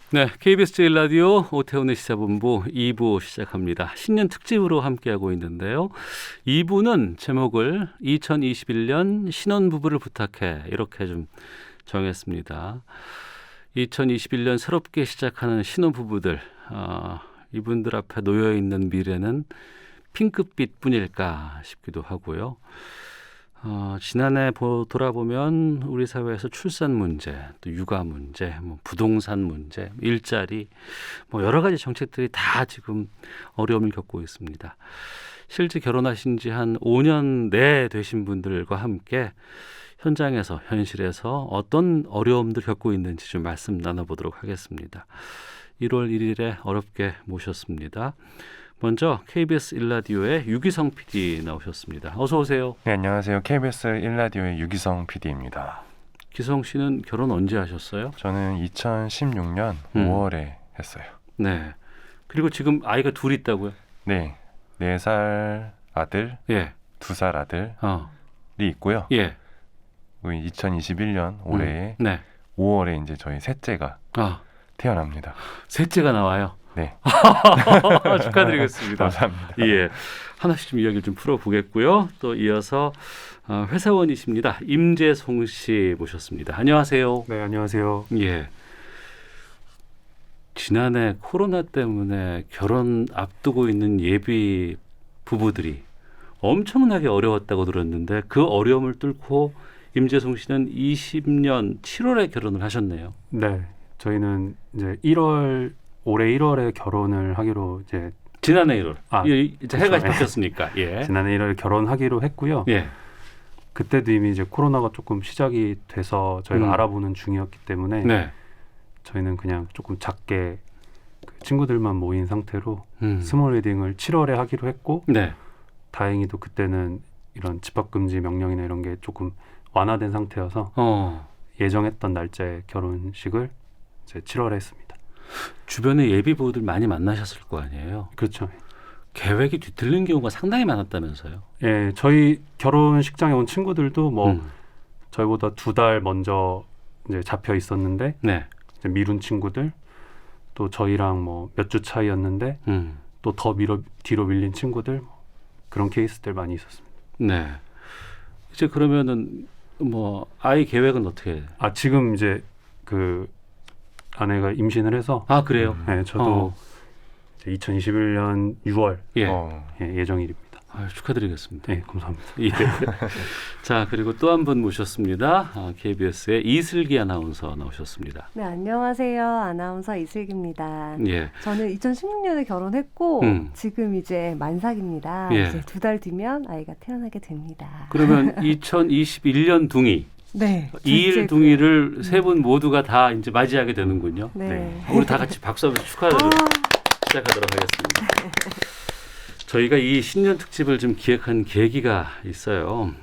네, KBS 제1라디오 오태훈의 시사본부 2부 시작합니다. 신년 특집으로 함께하고 있는데요. 2부는 제목을 2021년 신혼부부를 부탁해 이렇게 좀 정했습니다. 2021년 새롭게 시작하는 신혼부부들, 이분들 앞에 놓여있는 미래는 핑크빛뿐일까 싶기도 하고요. 지난해 돌아보면 우리 사회에서 출산 문제, 또 육아 문제, 부동산 문제, 일자리, 여러 가지 정책들이 다 지금 어려움을 겪고 있습니다. 실제 결혼하신 지 한 5년 내 되신 분들과 함께 현장에서, 현실에서 어떤 어려움들 겪고 있는지 좀 말씀 나눠보도록 하겠습니다. 1월 1일에 어렵게 모셨습니다. 먼저 KBS 1라디오의 유기성 PD 나오셨습니다. 어서 오세요. 네, 안녕하세요. KBS 1라디오의 유기성 PD입니다. 기성 씨는 결혼 언제 하셨어요? 저는 2016년 5월에 했어요. 네. 그리고 지금 아이가 둘 있다고요? 네, 4살 아들, 예. 2살 아들이 있고요. 예. 2021년 올해에 네. 5월에 이제 저희 셋째가 태어납니다. 셋째가 나와요. 네. 축하드리겠습니다. 감사합니다. 예. 하나씩 좀 이야기를 좀 풀어보겠고요. 또 이어서 회사원이십니다. 임재송 씨 모셨습니다. 안녕하세요. 네, 안녕하세요. 예. 지난해 코로나 때문에 결혼 앞두고 있는 예비 부부들이 엄청나게 어려웠다고 들었는데 그 어려움을 뚫고 임재송 씨는 20년 7월에 결혼을 하셨네요. 네, 저희는 이제 올해 1월에 결혼을 하기로 이제 지난해 1월. 이제 해가 그렇죠. 바뀌었으니까. 예. 지난해 1월에 결혼하기로 했고요. 예. 그때도 이미 이제 코로나가 조금 시작이 돼서 저희가 알아보는 중이었기 때문에 네. 저희는 그냥 조금 작게 그 친구들만 모인 상태로 스몰 웨딩을 7월에 하기로 했고 네. 다행히도 그때는 이런 집합금지 명령이나 이런 게 조금 완화된 상태여서 예정했던 날짜에 결혼식을 이제 7월에 했습니다. 주변에 예비 부부들 많이 만나셨을 거 아니에요? 그렇죠. 계획이 뒤틀린 경우가 상당히 많았다면서요? 예, 저희 결혼식장에 온 친구들도 저희보다 2달 먼저 이제 잡혀 있었는데 네. 이제 미룬 친구들 또 저희랑 몇 주 차이였는데 또 더 뒤로 밀린 친구들 그런 케이스들 많이 있었습니다. 네. 이제 그러면은 아이 계획은 어떻게? 지금 이제 그 아내가 임신을 해서 그래요? 네, 저도 이제 2021년 6월 예정일입니다. 축하드리겠습니다. 네, 감사합니다. 예. 자, 그리고 또 한 분 모셨습니다. KBS의 이슬기 아나운서 나오셨습니다. 네, 안녕하세요. 아나운서 이슬기입니다. 예. 저는 2016년에 결혼했고 지금 이제 만삭입니다. 예. 이제 2달 뒤면 아이가 태어나게 됩니다. 그러면 2021년 둥이, 네, 2일 둥이를 세 분 모두가 다 이제 맞이하게 되는군요. 네. 우리 다 같이 박수하면서 축하드리도록 시작하도록 하겠습니다. 저희가 이 신년 특집을 좀 기획한 계기가 있어요.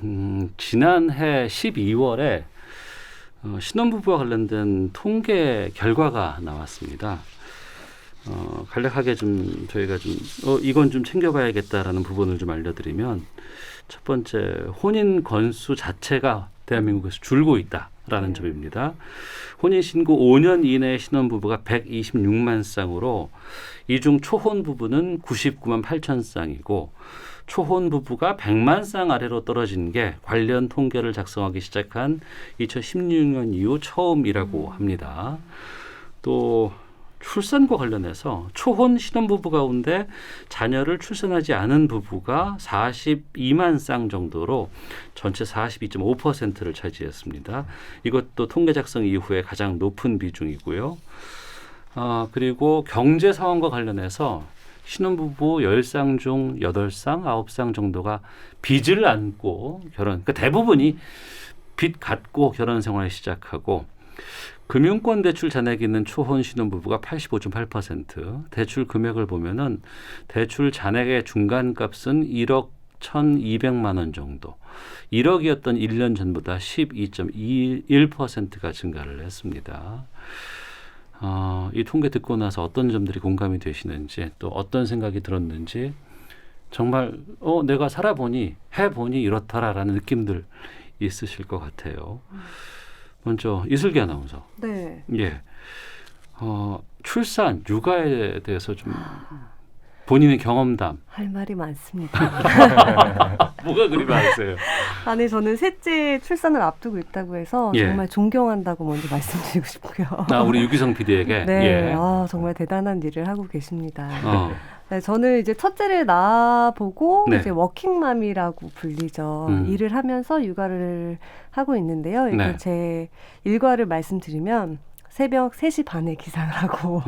지난해 12월에 신혼부부와 관련된 통계 결과가 나왔습니다. 간략하게 좀 저희가 좀 이건 좀 챙겨봐야겠다라는 부분을 좀 알려드리면, 첫 번째, 혼인 건수 자체가 대한민국에서 줄고 있다라는 점입니다. 혼인신고 5년 이내의 신혼부부가 126만 쌍으로 이 중 초혼부부는 99만 8천 쌍이고 초혼부부가 100만 쌍 아래로 떨어진 게 관련 통계를 작성하기 시작한 2016년 이후 처음이라고 합니다. 또 출산과 관련해서 초혼 신혼부부 가운데 자녀를 출산하지 않은 부부가 42만 쌍 정도로 전체 42.5%를 차지했습니다. 이것도 통계 작성 이후에 가장 높은 비중이고요. 그리고 경제 상황과 관련해서 신혼부부 10쌍 중 8쌍, 9쌍 정도가 빚을 안고 그러니까 대부분이 빚 갚고 결혼 생활을 시작하고, 금융권 대출 잔액이 있는 초혼 신혼부부가 85.8%, 대출 금액을 보면은 대출 잔액의 중간값은 1억 1,200만 원 정도, 1억이었던 1년 전보다 12.21%가 증가를 했습니다. 이 통계 듣고 나서 어떤 점들이 공감이 되시는지, 또 어떤 생각이 들었는지, 정말 내가 살아보니 해보니 이렇더라라는 느낌들 있으실 것 같아요. 먼저 이슬기 아나운서. 네. 예. 출산, 육아에 대해서 좀 본인의 경험담. 할 말이 많습니다. 뭐가 그리 많으세요? 아니 저는 셋째 출산을 앞두고 있다고 해서 예. 정말 존경한다고 먼저 말씀드리고 싶고요. 우리 유기성 PD에게. 네, 예. 정말 대단한 일을 하고 계십니다. 어. 네, 저는 이제 첫째를 낳아보고 네. 이제 워킹맘이라고 불리죠. 일을 하면서 육아를 하고 있는데요. 이거 네. 제 일과를 말씀드리면 새벽 3시 반에 기상을 하고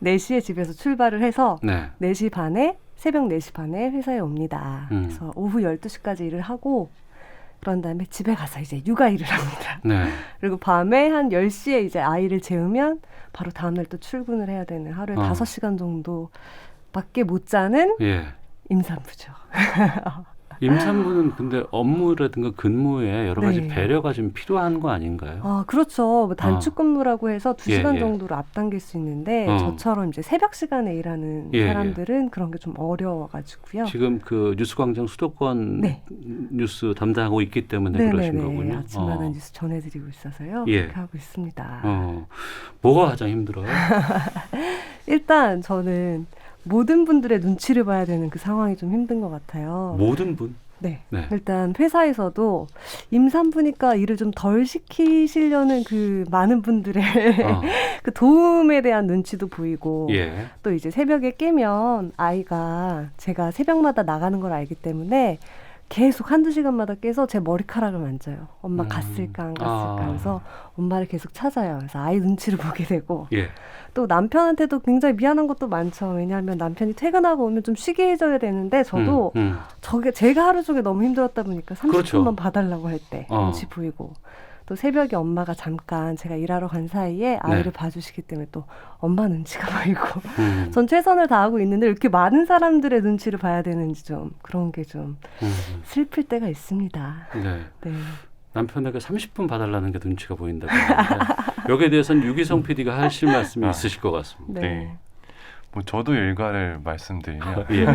4시에 집에서 출발을 해서 네. 4시 반에 새벽 4시 반에 회사에 옵니다. 그래서 오후 12시까지 일을 하고 그런 다음에 집에 가서 이제 육아 일을 합니다. 네. 그리고 밤에 한 10시에 이제 아이를 재우면 바로 다음날 또 출근을 해야 되는 하루에 5시간 정도밖에 못 자는 예. 임산부죠. 임산부는 근데 업무라든가 근무에 여러 가지 네. 배려가 좀 필요한 거 아닌가요? 그렇죠. 뭐 단축 근무라고 해서 2시간 예. 정도로 앞당길 수 있는데 저처럼 이제 새벽 시간에 일하는 예. 사람들은 그런 게 좀 어려워가지고요. 지금 그 뉴스광장 수도권 네. 뉴스 담당하고 있기 때문에 그러신 거군요. 아침마다 뉴스 전해드리고 있어서요. 예. 그렇게 하고 있습니다. 뭐가 가장 힘들어요? 일단 저는 모든 분들의 눈치를 봐야 되는 그 상황이 좀 힘든 것 같아요. 모든 분? 네. 네. 일단 회사에서도 임산부니까 일을 좀 덜 시키시려는 그 많은 분들의 그 도움에 대한 눈치도 보이고 예. 또 이제 새벽에 깨면 아이가 제가 새벽마다 나가는 걸 알기 때문에 계속 한두 시간마다 깨서 제 머리카락을 만져요. 엄마 갔을까 안 갔을까 해서 엄마를 계속 찾아요. 그래서 아이 눈치를 보게 되고 예. 또 남편한테도 굉장히 미안한 것도 많죠. 왜냐하면 남편이 퇴근하고 오면 좀 쉬게 해줘야 되는데 저도 제가 하루 종일 너무 힘들었다 보니까 30분만 그렇죠. 봐달라고 할 때 눈치 보이고 또 새벽에 엄마가 잠깐 제가 일하러 간 사이에 아이를 봐주시기 때문에 또 엄마 눈치가 보이고 전 최선을 다하고 있는데 이렇게 많은 사람들의 눈치를 봐야 되는지 좀 그런 게 좀 슬플 때가 있습니다. 네. 네. 남편에게 30분 봐달라는 게 눈치가 보인다고 하는데 여기에 대해서는 유기성 PD가 하실 말씀이 있으실 것 같습니다. 네. 뭐 저도 일과를 말씀드리면 예.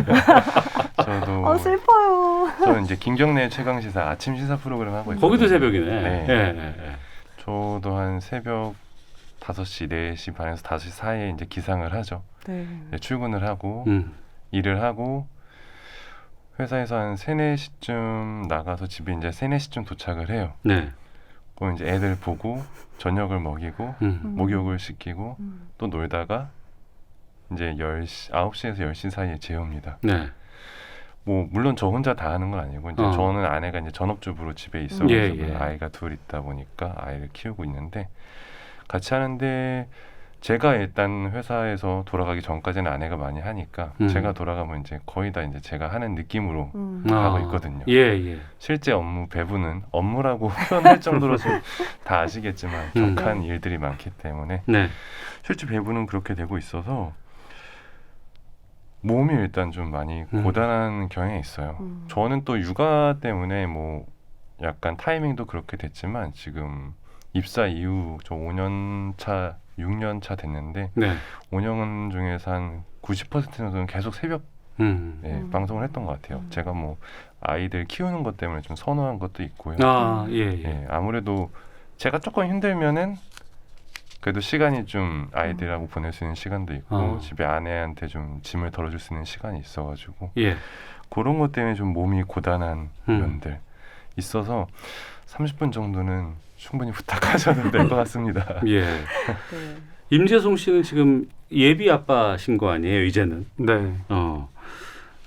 저도 슬퍼요. 저는 이제 김경래 최강 시사 아침 시사 프로그램 하고 있거든요. 거기도 새벽이네. 네. 예. 저도 한 새벽 5시, 4시 반에서 5시 사이에 이제 기상을 하죠. 네. 네, 출근을 하고 일을 하고 회사에서 한 3, 4시쯤 나가서 집에 이제 3, 4시쯤 도착을 해요. 네. 그럼 이제 애들 보고 저녁을 먹이고 목욕을 시키고 또 놀다가 이제 9시에서 10시 사이에 재웁니다. 네. 뭐 물론 저 혼자 다 하는 건 아니고 이제 저는 아내가 이제 전업주부로 집에 있어가지고 예. 아이가 둘 있다 보니까 아이를 키우고 있는데 같이 하는데 제가 일단 회사에서 돌아가기 전까지는 아내가 많이 하니까 제가 돌아가면 이제 거의 다 이제 제가 하는 느낌으로 하고 있거든요. 예. 실제 업무 배분은 업무라고 표현할 정도로 좀 다 아시겠지만 격한 일들이 많기 때문에 네. 실제 배분은 그렇게 되고 있어서 몸이 일단 좀 많이 고단한 경향이 있어요. 저는 또 육아 때문에 뭐 약간 타이밍도 그렇게 됐지만 지금 입사 이후 저 5년 차, 6년 차 됐는데 네. 5년 중에서 한 90% 정도는 계속 새벽 방송을 했던 것 같아요. 제가 뭐 아이들 키우는 것 때문에 좀 선호한 것도 있고요. 예. 아무래도 제가 조금 힘들면은 그래도 시간이 좀 아이들하고 보낼 수 있는 시간도 있고 집에 아내한테 좀 짐을 덜어줄 수 있는 시간이 있어가지고 그런 것 때문에 좀 몸이 고단한 면들 있어서 30분 정도는 충분히 부탁하셔도 될 것 같습니다. 예. 임재송 씨는 지금 예비 아빠신 거 아니에요, 이제는? 네.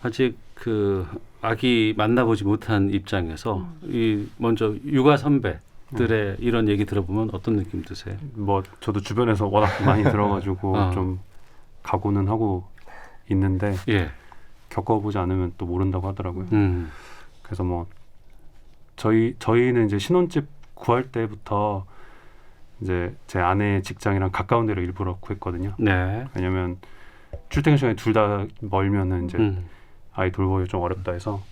아직 그 아기 만나보지 못한 입장에서 이 먼저 육아 선배들의 이런 얘기 들어보면 어떤 느낌 드세요? 뭐 저도 주변에서 워낙 많이 들어가지고 좀 각오는 하고 있는데 겪어보지 않으면 또 모른다고 하더라고요. 그래서 뭐 저희는 이제 신혼집 구할 때부터 이제 제 아내의 직장이랑 가까운 데로 일부러 구했거든요. 네. 왜냐면 출퇴근 시간이 둘 다 멀면은 이제 아이 돌보기 좀 어렵다 해서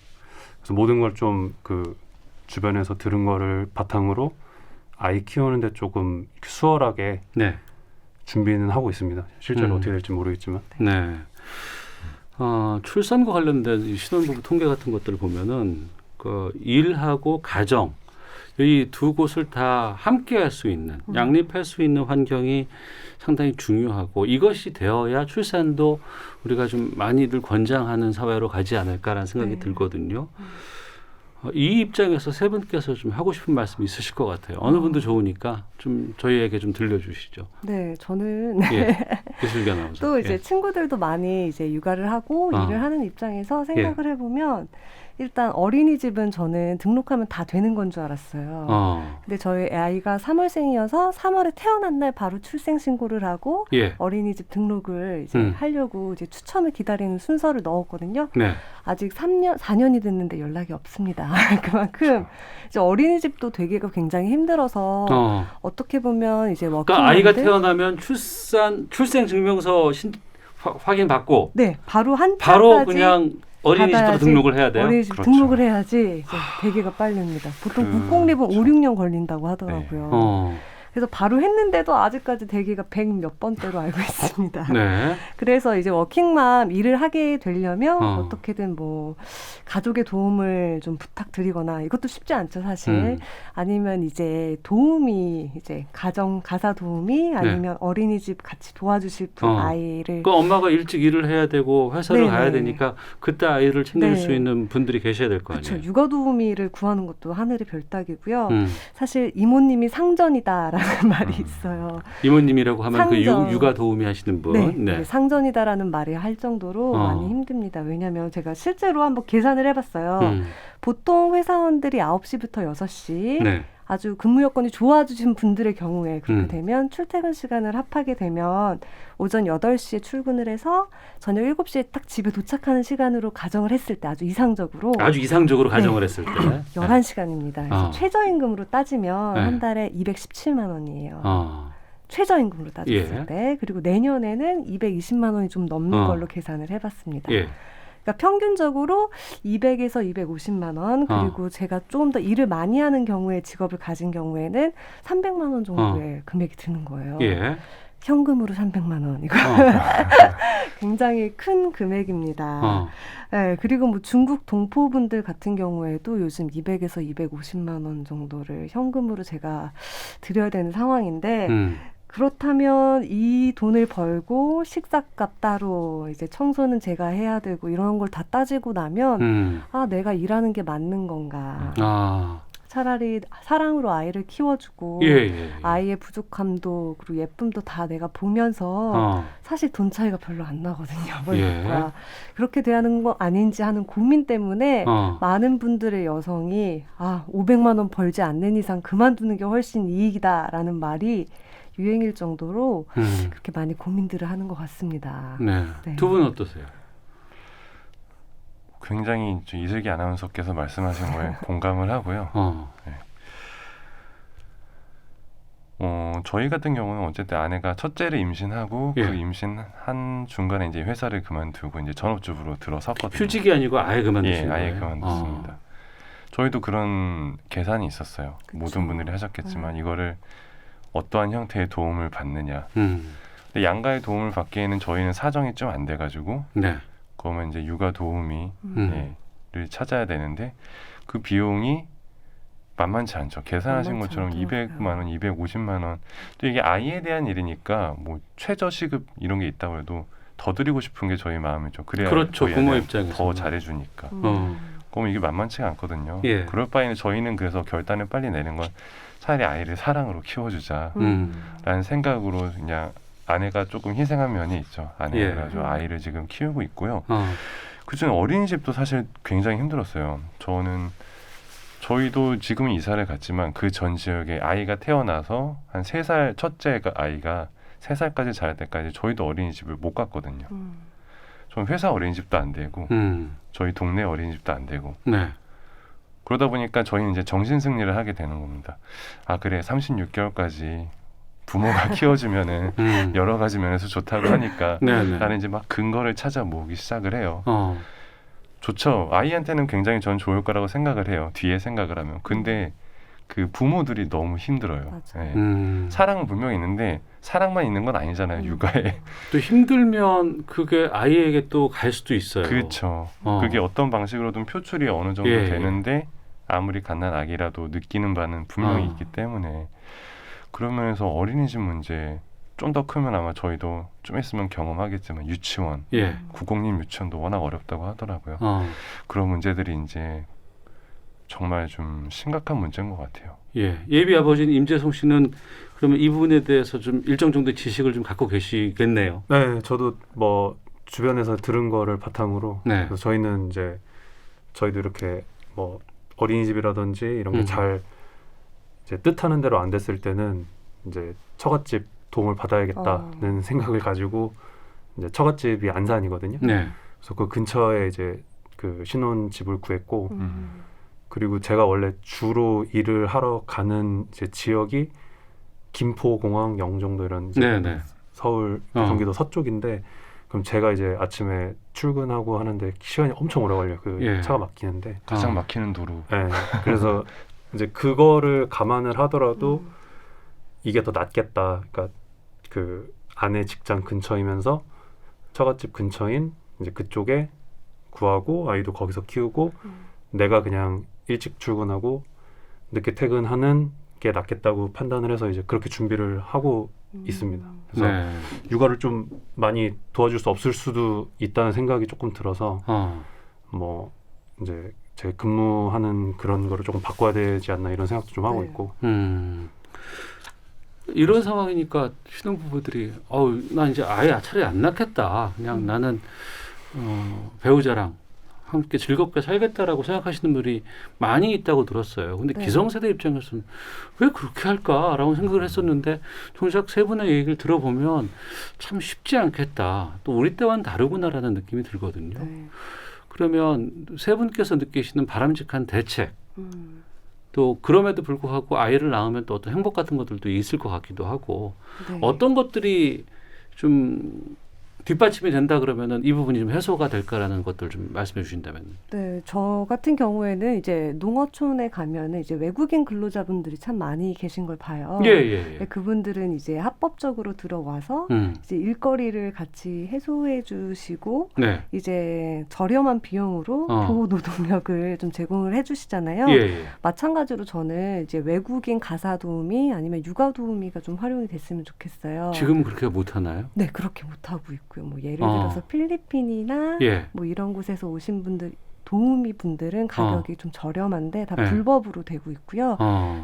그래서 모든 걸 좀 그 주변에서 들은 거를 바탕으로 아이 키우는데 조금 수월하게 준비는 하고 있습니다. 실제로 어떻게 될지 모르겠지만. 네. 출산과 관련된 이 신혼부부 통계 같은 것들을 보면은 그 일하고 가정 이 두 곳을 다 함께 할 수 있는, 양립할 수 있는 환경이 상당히 중요하고 이것이 되어야 출산도 우리가 좀 많이들 권장하는 사회로 가지 않을까라는 생각이 들거든요. 이 입장에서 세 분께서 좀 하고 싶은 말씀 있으실 것 같아요. 어느 분도 좋으니까 좀 저희에게 좀 들려주시죠. 네, 저는 이슬기 아나운서. 또 이제 친구들도 많이 이제 육아를 하고 일을 하는 입장에서 생각을 해보면 일단 어린이집은 저는 등록하면 다 되는 건 줄 알았어요. 근데 저희 아이가 3월생이어서 3월에 태어난 날 바로 출생 신고를 하고 어린이집 등록을 이제 하려고 이제 추첨을 기다리는 순서를 넣었거든요. 아직 4년이 됐는데 연락이 없습니다. 그만큼 이제 어린이집도 되기가 굉장히 힘들어서 어떻게 보면 이제 그러니까 아이가 태어나면 출생 증명서 확인 받고 바로 한 바로 그냥 어린이집으로 등록을 해야 돼요? 어린이집 그렇죠. 등록을 해야지 이제 대기가 빠릅니다. 보통 국공립은 5, 6년 걸린다고 하더라고요. 그래서 바로 했는데도 아직까지 대기가 100 몇 번대로 알고 있습니다. 그래서 이제 워킹맘 일을 하게 되려면 어떻게든 뭐 가족의 도움을 좀 부탁드리거나 이것도 쉽지 않죠, 사실. 아니면 이제 도움이 이제 가사 도움이 아니면 어린이집 같이 도와주실 분 아이를. 그 엄마가 일찍 일을 해야 되고 회사를 가야 되니까 그때 아이를 챙길 수 있는 분들이 계셔야 될 거 아니에요. 그렇죠. 육아 도우미를 구하는 것도 하늘의 별따기고요. 사실 이모님이 상전이다라는 말이 있어요. 이모님이라고 하면 그 육아 도우미 하시는 분. 네. 상전이다라는 말이 할 정도로 많이 힘듭니다. 왜냐하면 제가 실제로 한번 계산을 해봤어요. 보통 회사원들이 9시부터 6시 아주 근무 여건이 좋아지신 분들의 경우에 그렇게 되면 출퇴근 시간을 합하게 되면 오전 8시에 출근을 해서 저녁 7시에 딱 집에 도착하는 시간으로 가정을 했을 때 아주 이상적으로 가정을 했을 때 11시간입니다. 그래서 최저임금으로 따지면 한 달에 217만 원이에요. 최저임금으로 따졌을 때. 그리고 내년에는 220만 원이 좀 넘는 걸로 계산을 해봤습니다. 그러니까 평균적으로 200에서 250만 원 그리고 제가 조금 더 일을 많이 하는 경우에 직업을 가진 경우에는 300만 원 정도의 금액이 드는 거예요. 현금으로 300만 원 이거 굉장히 큰 금액입니다. 그리고 뭐 중국 동포분들 같은 경우에도 요즘 200에서 250만 원 정도를 현금으로 제가 드려야 되는 상황인데 그렇다면 이 돈을 벌고 식사값 따로 이제 청소는 제가 해야 되고 이런 걸 다 따지고 나면 내가 일하는 게 맞는 건가. 차라리 사랑으로 아이를 키워주고 아이의 부족함도 그리고 예쁨도 다 내가 보면서 사실 돈 차이가 별로 안 나거든요. 그렇게 대하는 거 아닌지 하는 고민 때문에 많은 분들의 여성이 500만 원 벌지 않는 이상 그만두는 게 훨씬 이익이다라는 말이 유행일 정도로 그렇게 많이 고민들을 하는 것 같습니다. 두 분은 어떠세요? 굉장히 이슬기 아나운서께서 말씀하신 거에 공감을 하고요. 저희 같은 경우는 어쨌든 아내가 첫째를 임신하고 그 임신한 중간에 이제 회사를 그만두고 이제 전업주부로 들어섰거든요. 휴직이 아니고 아예 그만두신 거예요? 아예 그만뒀습니다. 저희도 그런 계산이 있었어요. 그쵸. 모든 분들이 하셨겠지만 이거를 어떠한 형태의 도움을 받느냐. 근데 양가의 도움을 받기에는 저희는 사정이 좀 안 돼가지고 그러면 이제 육아 도우미를 찾아야 되는데 그 비용이 만만치 않죠. 계산하신 것처럼 200만 원, 250만 원. 또 이게 아이에 대한 일이니까 뭐 최저 시급 이런 게 있다고 해도 더 드리고 싶은 게 저희 마음이죠. 그래야 그렇죠. 부모 입장에서 더 잘해주니까. 그럼 이게 만만치가 않거든요. 그럴 바에는 저희는 그래서 결단을 빨리 내는 건 차라리 아이를 사랑으로 키워주자라는 생각으로 그냥 아내가 조금 희생한 면이 있죠. 아내가 아이를 지금 키우고 있고요. 그중에 어린이집도 사실 굉장히 힘들었어요. 저희도 지금은 이사를 갔지만 그 전 지역에 아이가 태어나서 한 3살 첫째 아이가 3살까지 자랄 때까지 저희도 어린이집을 못 갔거든요. 전 회사 어린이집도 안 되고 저희 동네 어린이집도 안 되고 그러다 보니까 저희는 이제 정신승리를 하게 되는 겁니다. 그래 36개월까지 부모가 키워주면은 여러 가지 면에서 좋다고 하니까 나는 이제 막 근거를 찾아 모으기 시작을 해요. 좋죠. 아이한테는 굉장히 전 좋을 거라고 생각을 해요. 뒤에 생각을 하면. 근데 그 부모들이 너무 힘들어요. 사랑은 분명히 있는데 사랑만 있는 건 아니잖아요. 육아에. 또 힘들면 그게 아이에게 또 갈 수도 있어요. 그렇죠. 그게 어떤 방식으로든 표출이 어느 정도 되는데 아무리 갓난아기라도 느끼는 바는 분명히 있기 때문에 그런 면에서 어린이집 문제 좀 더 크면 아마 저희도 좀 있으면 경험하겠지만 유치원, 구공립 유치원도 워낙 어렵다고 하더라고요. 그런 문제들이 이제 정말 좀 심각한 문제인 것 같아요. 예, 예비 아버지인 임재성 씨는 그러면 이 부분에 대해서 좀 일정 정도의 지식을 좀 갖고 계시겠네요. 네, 저도 뭐 주변에서 들은 거를 바탕으로 그래서 저희는 이제 저희도 이렇게 뭐 어린이집이라든지 이런 게 잘 이제 뜻하는 대로 안 됐을 때는 이제 처갓집 도움을 받아야겠다는 생각을 가지고 이제 처갓집이 안산이거든요. 그래서 그 근처에 이제 그 신혼집을 구했고 그리고 제가 원래 주로 일을 하러 가는 이제 지역이 김포공항, 영종도 이런 서울, 경기도 서쪽인데 그럼 제가 이제 아침에 출근하고 하는데 시간이 엄청 오래 걸려요. 그 차가 막히는데 가장 막히는 도로. 네, 그래서 이제 그거를 감안을 하더라도 이게 더 낫겠다. 그러니까 그 아내 직장 근처이면서 처갓집 근처인 이제 그쪽에 구하고 아이도 거기서 키우고 내가 그냥 일찍 출근하고 늦게 퇴근하는 게 낫겠다고 판단을 해서 이제 그렇게 준비를 하고 있습니다. 그래서 육아를 좀 많이 도와줄 수 없을 수도 있다는 생각이 조금 들어서 뭐 이제 제 근무하는 그런 거를 조금 바꿔야 되지 않나 이런 생각도 좀 하고 있고. 이런 상황이니까 신혼부부들이 나 이제 아예 차라리 안 낳겠다. 그냥 나는 배우자랑 함께 즐겁게 살겠다라고 생각하시는 분이 많이 있다고 들었어요. 근데 기성세대 입장에서는 왜 그렇게 할까라고 생각을 했었는데 정작 세 분의 얘기를 들어보면 참 쉽지 않겠다. 또 우리 때와는 다르구나라는 느낌이 들거든요. 그러면 세 분께서 느끼시는 바람직한 대책 또 그럼에도 불구하고 아이를 낳으면 또 어떤 행복 같은 것들도 있을 것 같기도 하고 어떤 것들이 좀 뒷받침이 된다 그러면은 이 부분이 좀 해소가 될까라는 것들 좀 말씀해 주신다면. 네, 저 같은 경우에는 이제 농어촌에 가면은 이제 외국인 근로자분들이 참 많이 계신 걸 봐요. 네, 그분들은 이제 합법적으로 들어와서 이제 일거리를 같이 해소해 주시고 이제 저렴한 비용으로 보호 노동력을 좀 제공을 해 주시잖아요. 마찬가지로 저는 이제 외국인 가사 도우미 아니면 육아 도우미가 좀 활용이 됐으면 좋겠어요. 지금 그렇게 못 하나요? 네, 그렇게 못 하고 있고. 뭐 예를 들어서 필리핀이나 뭐 이런 곳에서 오신 분들 도우미 분들은 가격이 좀 저렴한데 다 불법으로 되고 있고요.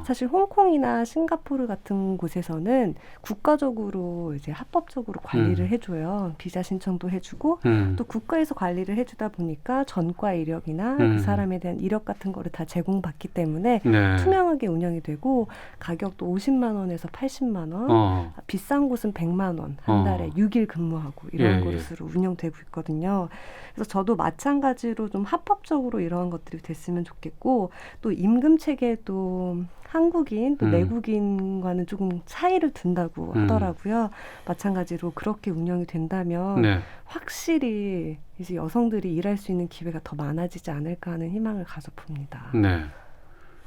사실 홍콩이나 싱가포르 같은 곳에서는 국가적으로 이제 합법적으로 관리를 해줘요. 비자 신청도 해주고 또 국가에서 관리를 해주다 보니까 전과 이력이나 그 사람에 대한 이력 같은 거를 다 제공받기 때문에 투명하게 운영이 되고 가격도 50만 원에서 80만 원, 비싼 곳은 100만 원, 한 달에 6일 근무하고 이런 것으로 운영되고 있거든요. 그래서 저도 마찬가지로 좀 합법적으로 이러한 것들이 됐으면 좋겠고 또 임금 체계도 한국인 또 내국인과는 조금 차이를 둔다고 하더라고요. 마찬가지로 그렇게 운영이 된다면 확실히 이제 여성들이 일할 수 있는 기회가 더 많아지지 않을까 하는 희망을 가져봅니다. 네.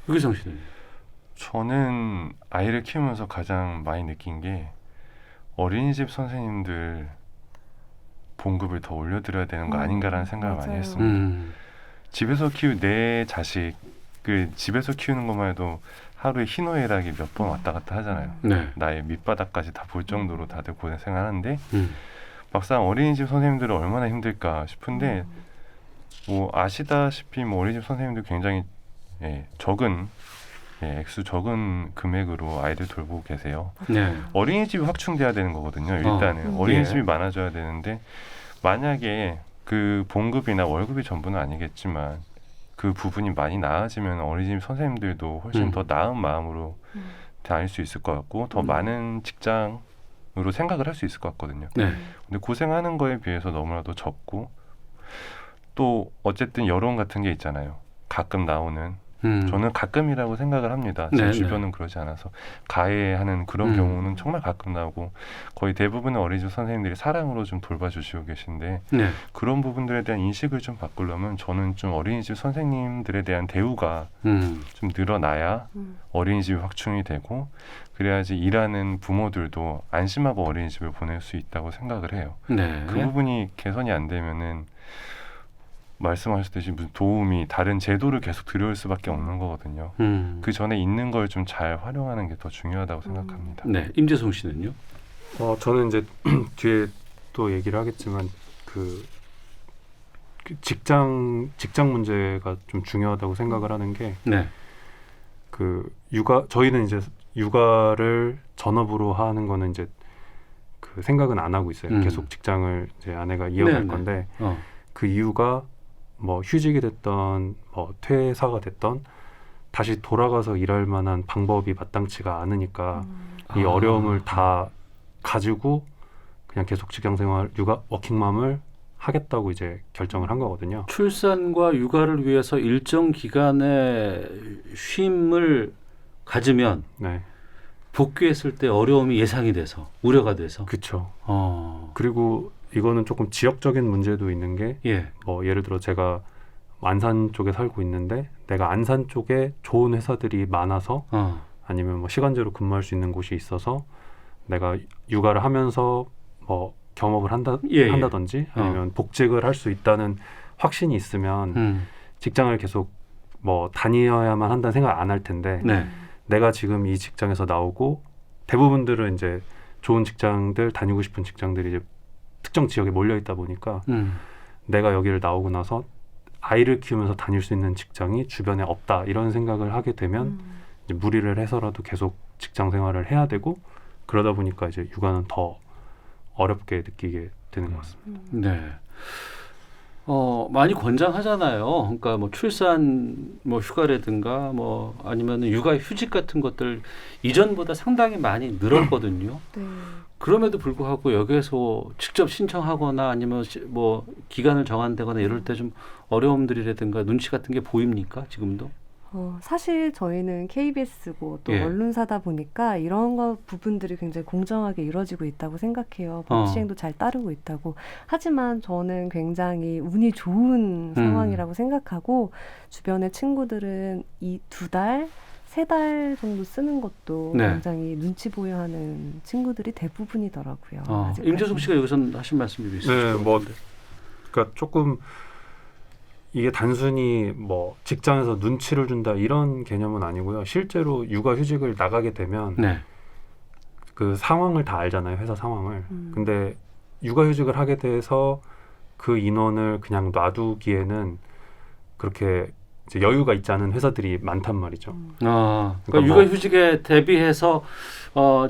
유기성 씨는? 저는 아이를 키우면서 가장 많이 느낀 게 어린이집 선생님들 봉급을 더 올려드려야 되는 거 아닌가라는 생각을 많이 했습니다. 집에서 내 자식을 집에서 키우는 것만 해도 하루에 희노애락이 몇 번 왔다 갔다 하잖아요. 나의 밑바닥까지 다 볼 정도로 다들 고생하는데 막상 어린이집 선생님들은 얼마나 힘들까 싶은데 뭐 아시다시피 뭐 어린이집 선생님들 굉장히 적은 액수 적은 금액으로 아이들 돌보고 계세요. 어린이집이 확충돼야 되는 거거든요. 일단은 어린이집이 많아져야 되는데 만약에 그 봉급이나 월급이 전부는 아니겠지만 그 부분이 많이 나아지면 어린이집 선생님들도 훨씬 더 나은 마음으로 다닐 수 있을 것 같고 더 많은 직장으로 생각을 할 수 있을 것 같거든요. 근데 고생하는 거에 비해서 너무나도 적고 또 어쨌든 여론 같은 게 있잖아요. 가끔 나오는 저는 가끔이라고 생각을 합니다. 제 주변은 그러지 않아서 가해하는 그런 경우는 정말 가끔 나오고 거의 대부분의 어린이집 선생님들이 사랑으로 좀 돌봐주시고 계신데 그런 부분들에 대한 인식을 좀 바꾸려면 저는 좀 어린이집 선생님들에 대한 대우가 좀 늘어나야 어린이집이 확충이 되고 그래야지 일하는 부모들도 안심하고 어린이집을 보낼 수 있다고 생각을 해요. 그 부분이 개선이 안 되면은 말씀하셨듯이 무슨 도움이 다른 제도를 계속 들여올 수밖에 없는 거거든요. 그 전에 있는 걸 좀 잘 활용하는 게 더 중요하다고 생각합니다. 네, 임재송 씨는요? 저는 이제 뒤에 또 얘기를 하겠지만 그 직장 문제가 좀 중요하다고 생각을 하는 게 네. 그 저희는 이제 육아를 전업으로 하는 거는 이제 그 생각은 안 하고 있어요. 계속 직장을 이제 아내가 이어갈 건데 그 이유가 뭐 휴직이 됐던 뭐 퇴사가 됐던 다시 돌아가서 일할 만한 방법이 마땅치가 않으니까 이 어려움을 다 가지고 그냥 계속 직장생활 워킹맘을 하겠다고 이제 결정을 한 거거든요. 출산과 육아를 위해서 일정 기간의 쉼을 가지면 네. 복귀했을 때 어려움이 예상이 돼서 우려가 돼서. 그렇죠. 그리고 이거는 조금 지역적인 문제도 있는 게 예를 들어 제가 안산 쪽에 살고 있는데 내가 안산 쪽에 좋은 회사들이 많아서 아니면 뭐 시간제로 근무할 수 있는 곳이 있어서 내가 육아를 하면서 뭐 겸업을 한다든지 아니면 복직을 할 수 있다는 확신이 있으면 직장을 계속 뭐 다녀야만 한다는 생각 안 할 텐데 내가 지금 이 직장에서 나오고 대부분들은 이제 좋은 직장들 다니고 싶은 직장들이 이제 특정 지역에 몰려 있다 보니까 내가 여기를 나오고 나서 아이를 키우면서 다닐 수 있는 직장이 주변에 없다 이런 생각을 하게 되면 이제 무리를 해서라도 계속 직장 생활을 해야 되고 그러다 보니까 이제 육아는 더 어렵게 느끼게 되는 것 같습니다. 네. 많이 권장하잖아요. 그러니까 뭐 출산 뭐 휴가라든가 뭐 아니면 육아 휴직 같은 것들 이전보다 상당히 많이 늘었거든요. 네. 그럼에도 불구하고 여기에서 직접 신청하거나 아니면 뭐 기간을 정한다거나 이럴 때 좀 어려움들이라든가 눈치 같은 게 보입니까? 지금도? 사실 저희는 KBS고 또 언론사다 보니까 이런 부분들이 굉장히 공정하게 이루어지고 있다고 생각해요. 법 시행도 잘 따르고 있다고. 하지만 저는 굉장히 운이 좋은 상황이라고 생각하고 주변의 친구들은 이 2달, 3달 정도 쓰는 것도 굉장히 눈치 보여 하는 친구들이 대부분이더라고요. 임재숙 씨가 여기서 하신 말씀이 있으시죠? 네, 뭐 그러니까 조금 이게 단순히 뭐 직장에서 눈치를 준다 이런 개념은 아니고요. 실제로 육아휴직을 나가게 되면 그 상황을 다 알잖아요. 회사 상황을. 근데 육아휴직을 하게 돼서 그 인원을 그냥 놔두기에는 그렇게 이제 여유가 있지 않은 회사들이 많단 말이죠. 그러니까 육아휴직에 대비해서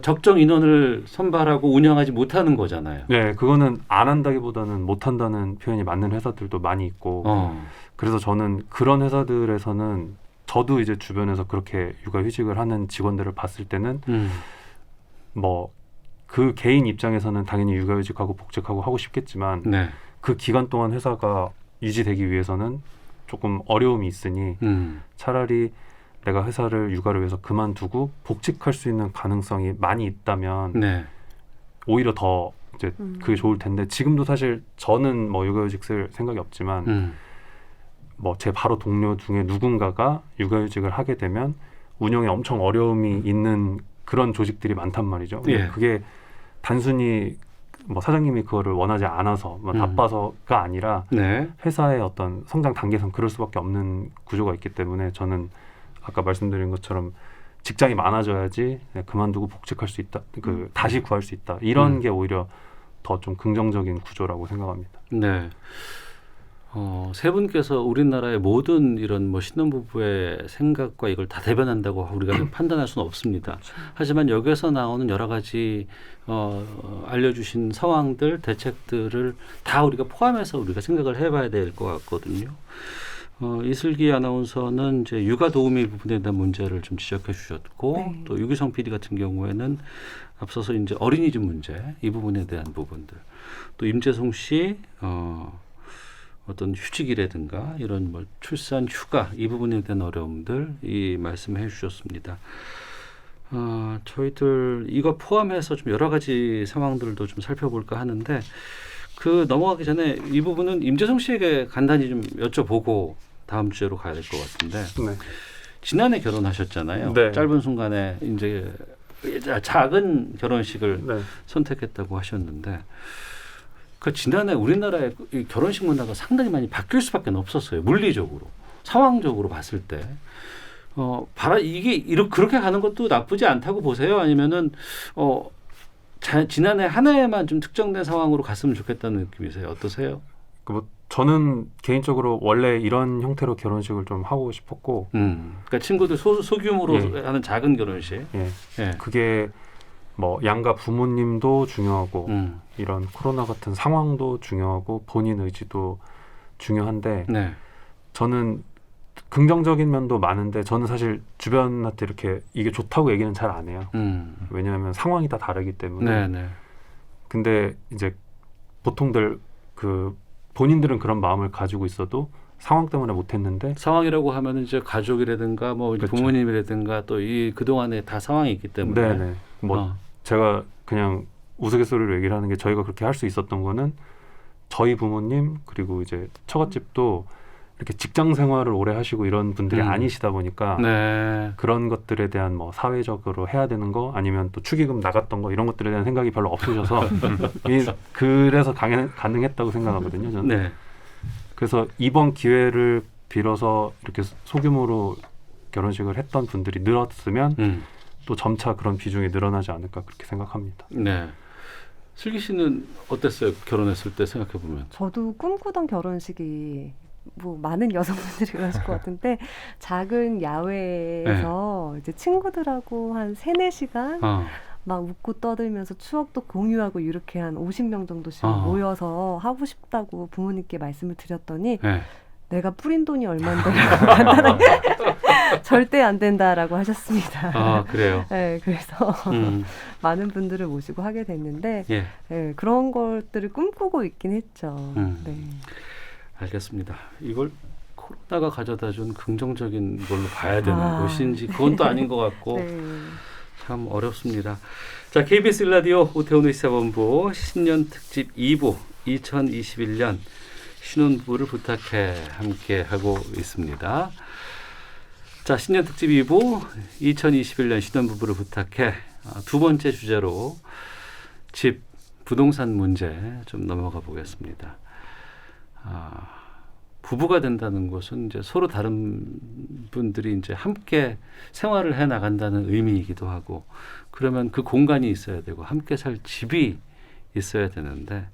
적정 인원을 선발하고 운영하지 못하는 거잖아요. 네, 그거는 안 한다기보다는 못 한다는 표현이 맞는 회사들도 많이 있고 그래서 저는 그런 회사들에서는 저도 이제 주변에서 그렇게 육아휴직을 하는 직원들을 봤을 때는 뭐 그 개인 입장에서는 당연히 육아휴직하고 복직하고 하고 싶겠지만 그 기간 동안 회사가 유지되기 위해서는 조금 어려움이 있으니 차라리 내가 회사를 육아를 위해서 그만두고 복직할 수 있는 가능성이 많이 있다면 오히려 더 이제 그게 좋을 텐데 지금도 사실 저는 뭐 육아휴직 쓸 생각이 없지만 뭐 제 바로 동료 중에 누군가가 육아휴직을 하게 되면 운영에 엄청 어려움이 있는 그런 조직들이 많단 말이죠. 그게 단순히 뭐 사장님이 그거를 원하지 않아서 뭐 바빠서가 아니라 회사의 어떤 성장 단계상 그럴 수밖에 없는 구조가 있기 때문에 저는 아까 말씀드린 것처럼 직장이 많아져야지 그만두고 복직할 수 있다. 다시 구할 수 있다. 이런 게 오히려 더 좀 긍정적인 구조라고 생각합니다. 네. 세 분께서 우리나라의 모든 이런 뭐 신혼부부의 생각과 이걸 다 대변한다고 우리가 판단할 수는 없습니다. 그렇죠. 하지만 여기서 나오는 여러 가지 알려주신 상황들, 대책들을 다 우리가 포함해서 우리가 생각을 해봐야 될 것 같거든요. 이슬기 아나운서는 이제 육아 도우미 부분에 대한 문제를 좀 지적해 주셨고 또 유기성 PD 같은 경우에는 앞서서 이제 어린이집 문제 이 부분에 대한 부분들 또 임재송 씨 어떤 휴직이라든가 이런 뭐 출산 휴가 이 부분에 대한 어려움들 이 말씀해 주셨습니다. 저희들 이거 포함해서 좀 여러 가지 상황들도 좀 살펴볼까 하는데 그 넘어가기 전에 이 부분은 임재성 씨에게 간단히 좀 여쭤보고 다음 주제로 가야 될 것 같은데 지난해 결혼하셨잖아요. 짧은 순간에 이제 작은 결혼식을 선택했다고 하셨는데 그 지난해 우리나라의 이 결혼식 문화가 상당히 많이 바뀔 수밖에 없었어요. 물리적으로, 상황적으로 봤을 때. 이게 그렇게 가는 것도 나쁘지 않다고 보세요? 아니면은 지난해 한 해에만 좀 특정된 상황으로 갔으면 좋겠다는 느낌이세요? 어떠세요? 저는 개인적으로 원래 이런 형태로 결혼식을 좀 하고 싶었고, 그러니까 친구들 소규모로 하는 작은 결혼식. 그게 뭐 양가 부모님도 중요하고 이런 코로나 같은 상황도 중요하고 본인 의지도 중요한데, 저는 긍정적인 면도 많은데 저는 사실 주변한테 이렇게 이게 좋다고 얘기는 잘 안 해요. 왜냐하면 상황이 다 다르기 때문에. 근데 이제 보통들 본인들은 그런 마음을 가지고 있어도 상황 때문에 못했는데, 상황이라고 하면 이제 가족이라든가 뭐 그렇죠. 부모님이라든가 또 그동안에 다 상황이 있기 때문에. 제가 그냥 우스갯소리로 얘기를 하는 게, 저희가 그렇게 할 수 있었던 거는 저희 부모님 그리고 이제 처갓집도 이렇게 직장 생활을 오래 하시고 이런 분들이 아니시다 보니까 그런 것들에 대한 뭐 사회적으로 해야 되는 거 아니면 또 축의금 나갔던 거 이런 것들에 대한 생각이 별로 없으셔서 그래서 가능했다고 생각하거든요, 저는. 그래서 이번 기회를 빌어서 이렇게 소규모로 결혼식을 했던 분들이 늘었으면 또 점차 그런 비중이 늘어나지 않을까 그렇게 생각합니다. 슬기 씨는 어땠어요? 결혼했을 때 생각해 보면. 저도 꿈꾸던 결혼식이 뭐 많은 여성분들이 그러실 것 같은데, 작은 야외에서 이제 친구들하고 한 3-4시간 막 웃고 떠들면서 추억도 공유하고 이렇게 한 50명 정도씩 모여서 하고 싶다고 부모님께 말씀을 드렸더니 내가 뿌린 돈이 얼마인데 간단하게 절대 안 된다라고 하셨습니다. 그래요? 그래서 많은 분들을 모시고 하게 됐는데 그런 것들을 꿈꾸고 있긴 했죠. 알겠습니다. 이걸 코로나가 가져다준 긍정적인 걸로 봐야 되는 것인지 그건 또 아닌 것 같고 참 어렵습니다. 자, KBS 라디오 오태훈의 시사본부 신년 특집 2부 2021년 신혼부부를 부탁해 함께 하고 있습니다. 자, 신년 특집 2부 2021년 신혼부부를 부탁해 두 번째 주제로 집 부동산 문제 좀 넘어가 보겠습니다. 부부가 된다는 것은 이제 서로 다른 분들이 이제 함께 생활을 해 나간다는 의미이기도 하고, 그러면 그 공간이 있어야 되고 함께 살 집이 있어야 되는데,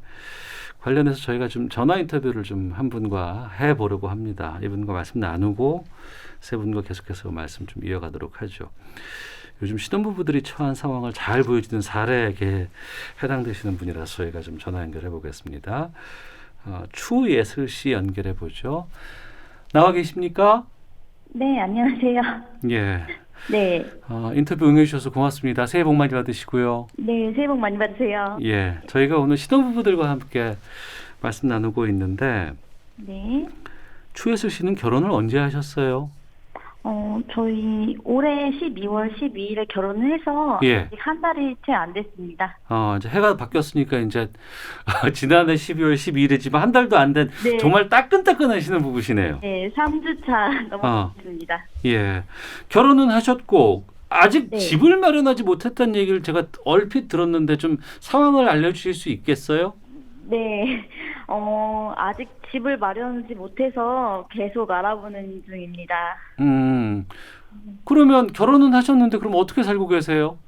관련해서 저희가 좀 전화 인터뷰를 좀 한 분과 해보려고 합니다. 이분과 말씀 나누고 세 분과 계속해서 말씀 좀 이어가도록 하죠. 요즘 신혼부부들이 처한 상황을 잘 보여주는 사례에 해당되시는 분이라서 저희가 좀 전화 연결해 보겠습니다. 추예슬 씨 연결해 보죠. 나와 계십니까? 네, 안녕하세요. 네. 인터뷰 응해 주셔서 고맙습니다. 새해 복 많이 받으시고요. 네, 새해 복 많이 받으세요. 저희가 오늘 신혼부부들과 함께 말씀 나누고 있는데, 추예슬 씨는 결혼을 언제 하셨어요? 저희 올해 12월 12일에 결혼을 해서 아직 한 달이 채 안 됐습니다. 이제 해가 바뀌었으니까 이제 지난해 12월 12일이지만 한 달도 안 된 정말 따끈따끈하시는 부부시네요. 네, 3주차 넘어갔습니다. 결혼은 하셨고 아직 집을 마련하지 못했다는 얘기를 제가 얼핏 들었는데 좀 상황을 알려주실 수 있겠어요? 네, 아직 집을 마련하지 못해서 계속 알아보는 중입니다. 그러면 결혼은 하셨는데 그럼 어떻게 살고 계세요?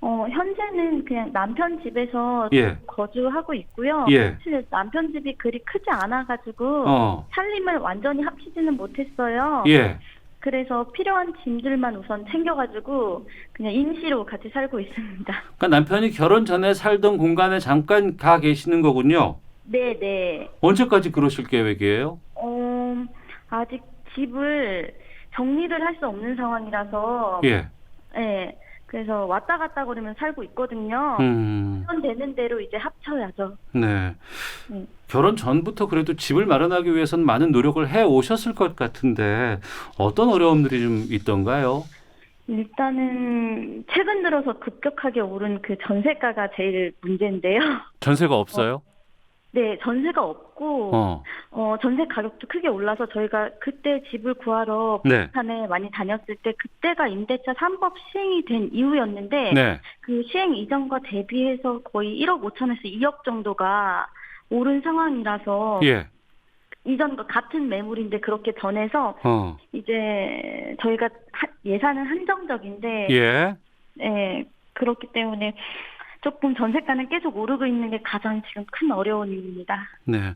현재는 그냥 남편 집에서 거주하고 있고요. 사실 남편 집이 그리 크지 않아가지고 살림을 완전히 합치지는 못했어요. 그래서 필요한 짐들만 우선 챙겨가지고 그냥 임시로 같이 살고 있습니다. 그러니까 남편이 결혼 전에 살던 공간에 잠깐 가 계시는 거군요. 네. 언제까지 그러실 계획이에요? 아직 집을 정리를 할 수 없는 상황이라서 그래서 왔다 갔다 거리면 살고 있거든요. 되는 대로 이제 합쳐야죠. 결혼 전부터 그래도 집을 마련하기 위해서는 많은 노력을 해 오셨을 것 같은데 어떤 어려움들이 좀 있던가요? 일단은 최근 들어서 급격하게 오른 그 전세가가 제일 문제인데요. 전세가 없어요? 네, 전세가 없고 전세 가격도 크게 올라서 저희가 그때 집을 구하러 부산에 많이 다녔을 때 그때가 임대차 3법 시행이 된 이후였는데 그 시행 이전과 대비해서 거의 1억 5천에서 2억 정도가 오른 상황이라서 예. 이전과 같은 매물인데 그렇게 전해서 이제 저희가 예산은 한정적인데 예. 네, 그렇기 때문에 조금 전세가는 계속 오르고 있는 게 가장 지금 큰 어려움입니다. 네.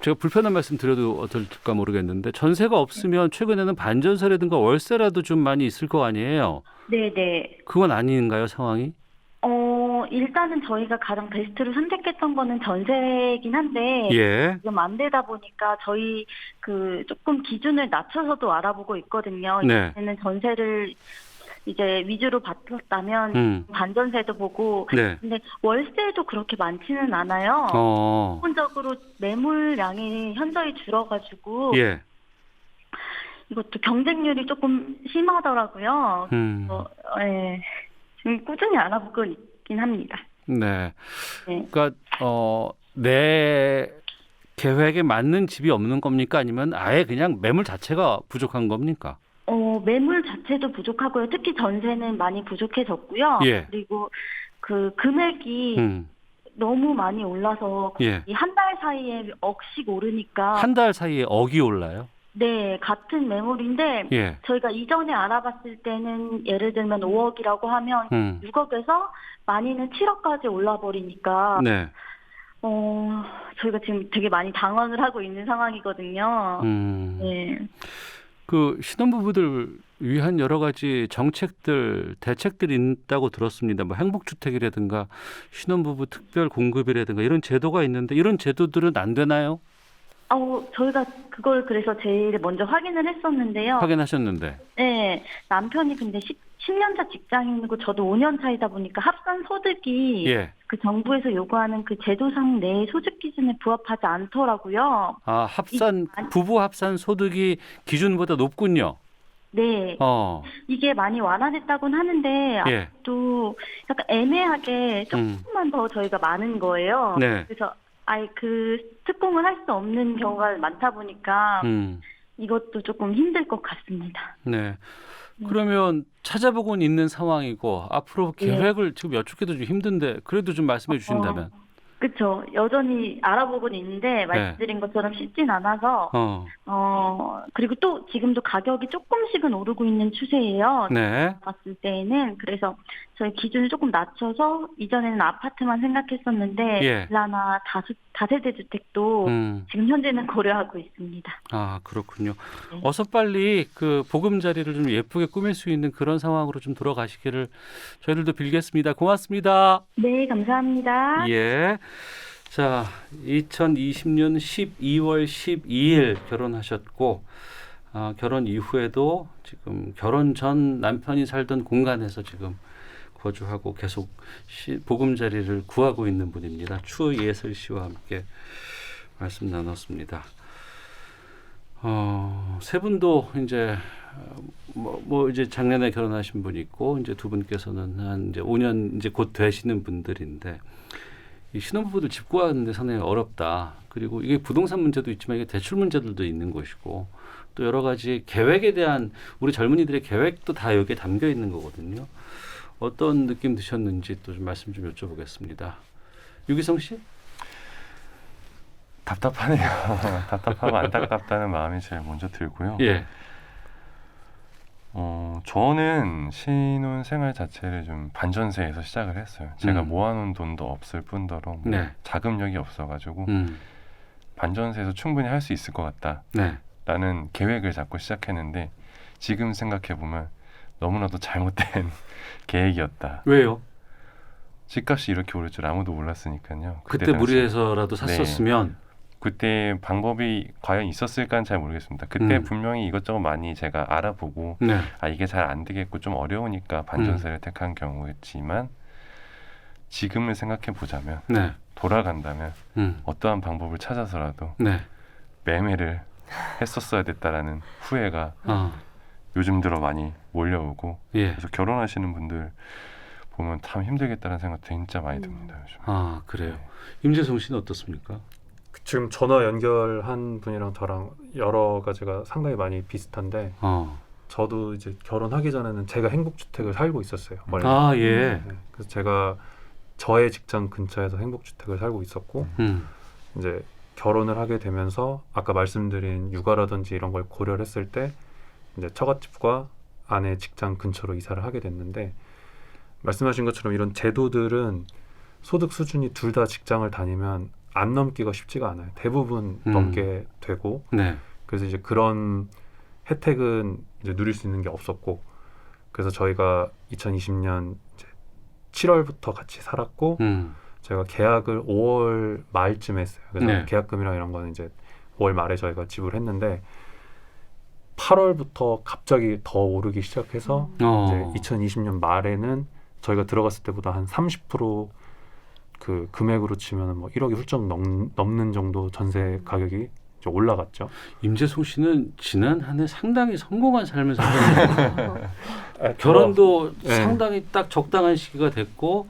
제가 불편한 말씀 드려도 어떨까 모르겠는데 전세가 없으면 최근에는 반전세라든가 월세라도 좀 많이 있을 거 아니에요? 네네. 그건 아닌가요, 상황이? 일단은 저희가 가장 베스트로 선택했던 거는 전세긴 한데 예. 지금 안 되다 보니까 저희 그 조금 기준을 낮춰서도 알아보고 있거든요. 네. 이제는 전세를 이제 위주로 받았다면 반전세도 보고 네. 근데 월세도 그렇게 많지는 않아요. 기본적으로 매물량이 현저히 줄어가지고 예. 이것도 경쟁률이 조금 심하더라고요. 예. 지금 꾸준히 알아보고 있긴 합니다. 네. 네. 그러니까 내 계획에 맞는 집이 없는 겁니까? 아니면 아예 그냥 매물 자체가 부족한 겁니까? 매물 자체도 부족하고요. 특히 전세는 많이 부족해졌고요. 예. 그리고 그 금액이 너무 많이 올라서 예. 한 달 사이에 억씩 오르니까 한 달 사이에 억이 올라요? 네, 같은 매물인데 예. 저희가 이전에 알아봤을 때는 예를 들면 5억이라고 하면 6억에서 많이는 7억까지 올라버리니까 네. 저희가 지금 되게 많이 당황을 하고 있는 상황이거든요. 네. 그 신혼부부들 위한 여러 가지 정책들, 대책들이 있다고 들었습니다. 뭐 행복주택이라든가 신혼부부 특별 공급이라든가 이런 제도가 있는데 이런 제도들은 안 되나요? 저희가 그걸 그래서 제일 먼저 확인을 했었는데요. 확인하셨는데. 네, 남편이 근데 10년차 직장인이고 저도 5년 차이다 보니까 합산 소득이 예. 그 정부에서 요구하는 그 제도상 내 소득 기준에 부합하지 않더라고요. 부부 합산 소득이 기준보다 높군요. 네. 이게 많이 완화됐다고는 하는데 예. 또 약간 애매하게 조금만 더 저희가 많은 거예요. 네. 그래서 아예 그 특공을 할 수 없는 경우가 많다 보니까 이것도 조금 힘들 것 같습니다. 네. 그러면 찾아보고는 있는 상황이고 앞으로 계획을 지금 여쭙기도 좀 힘든데 그래도 좀 말씀해 주신다면. 그렇죠. 여전히 알아보고는 있는데 말씀드린 것처럼 쉽진 않아서 그리고 또 지금도 가격이 조금씩은 오르고 있는 추세예요. 네. 봤을 때에는 그래서 저희 기준을 조금 낮춰서 이전에는 아파트만 생각했었는데 빌라나 다세대 주택도 지금 현재는 고려하고 있습니다. 아, 그렇군요. 네. 어서 빨리 그 보금자리를 좀 예쁘게 꾸밀 수 있는 그런 상황으로 좀 돌아가시기를 저희들도 빌겠습니다. 고맙습니다. 네, 감사합니다. 예. 자, 2020년 12월 12일 결혼하셨고 결혼 이후에도 지금 결혼 전 남편이 살던 공간에서 지금 거주하고 계속 보금자리를 구하고 있는 분입니다. 추예슬 씨와 함께 말씀 나눴습니다. 세 분도 이제 이제 작년에 결혼하신 분이 있고 이제 두 분께서는 한 이제 5년 이제 곧 되시는 분들인데 이 신혼부부들 집 구하는데 상당히 어렵다. 그리고 이게 부동산 문제도 있지만 이게 대출 문제들도 있는 것이고 또 여러 가지 계획에 대한 우리 젊은이들의 계획도 다 여기에 담겨 있는 거거든요. 어떤 느낌 드셨는지 또 좀 말씀 좀 여쭤보겠습니다. 유기성 씨? 답답하네요. 답답하고 안타깝다는 마음이 제일 먼저 들고요. 예. 저는 신혼 생활 자체를 좀 반전세에서 시작을 했어요. 제가 모아놓은 돈도 없을 뿐더러 자금력이 없어가지고 반전세에서 충분히 할 수 있을 것 같다라는 계획을 잡고 시작했는데 지금 생각해보면 너무나도 잘못된 계획이었다. 왜요? 집값이 이렇게 오를 줄 아무도 몰랐으니까요. 그때 무리해서라도 샀었으면 그때 방법이 과연 있었을까는 잘 모르겠습니다. 그때 분명히 이것저것 많이 제가 알아보고 이게 잘 안 되겠고 좀 어려우니까 반전세를 택한 경우였지만 지금을 생각해 보자면 돌아간다면 어떠한 방법을 찾아서라도 매매를 했었어야 됐다라는 후회가 요즘 들어 많이 몰려오고 그래서 결혼하시는 분들 보면 참 힘들겠다는 생각 진짜 많이 듭니다. 요즘. 아, 그래요. 임재성 씨는 어떻습니까? 지금 전화 연결한 분이랑 저랑 여러 가지가 상당히 많이 비슷한데 저도 이제 결혼하기 전에는 제가 행복주택을 살고 있었어요. 원래. 아, 예. 그래서 제가 저의 직장 근처에서 행복주택을 살고 있었고 이제 결혼을 하게 되면서 아까 말씀드린 육아라든지 이런 걸 고려를 했을 때 이제 처갓집과 아내 직장 근처로 이사를 하게 됐는데 말씀하신 것처럼 이런 제도들은 소득 수준이 둘 다 직장을 다니면 안 넘기가 쉽지가 않아요. 대부분 넘게 되고 네. 그래서 이제 그런 혜택은 이제 누릴 수 있는 게 없었고 그래서 저희가 2020년 이제 7월부터 같이 살았고 저희가 계약을 5월 말쯤에 했어요. 그래서 네. 계약금이랑 이런 거는 이제 5월 말에 저희가 지불했는데 8월부터 갑자기 더 오르기 시작해서 이제 2020년 말에는 저희가 들어갔을 때보다 한 30% 그 금액으로 치면 뭐 1억이 훌쩍 넘는 정도 전세 가격이 이제 올라갔죠. 임재송 씨는 지난 한 해 상당히 성공한 삶을 살았어요. 결혼도 네. 상당히 딱 적당한 시기가 됐고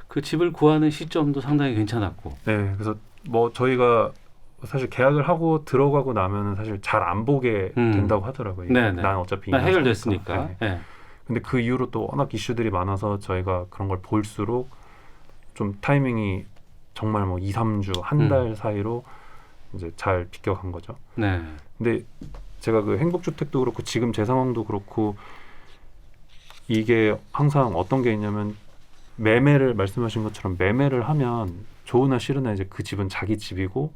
그 집을 구하는 시점도 상당히 괜찮았고. 네, 그래서 뭐 저희가 사실 계약을 하고 들어가고 나면은 사실 잘 안 보게 된다고 하더라고요. 네네. 난 어차피 해결됐으니까. 네. 네. 근데 그 이후로 또 워낙 이슈들이 많아서 저희가 그런 걸 볼수록 좀 타이밍이 정말 뭐 2, 3주, 한 달 사이로 이제 잘 비껴간 거죠. 네. 근데 제가 그 행복주택도 그렇고 지금 제 상황도 그렇고 이게 항상 어떤 게 있냐면 매매를 말씀하신 것처럼 매매를 하면 좋으나 싫으나 이제 그 집은 자기 집이고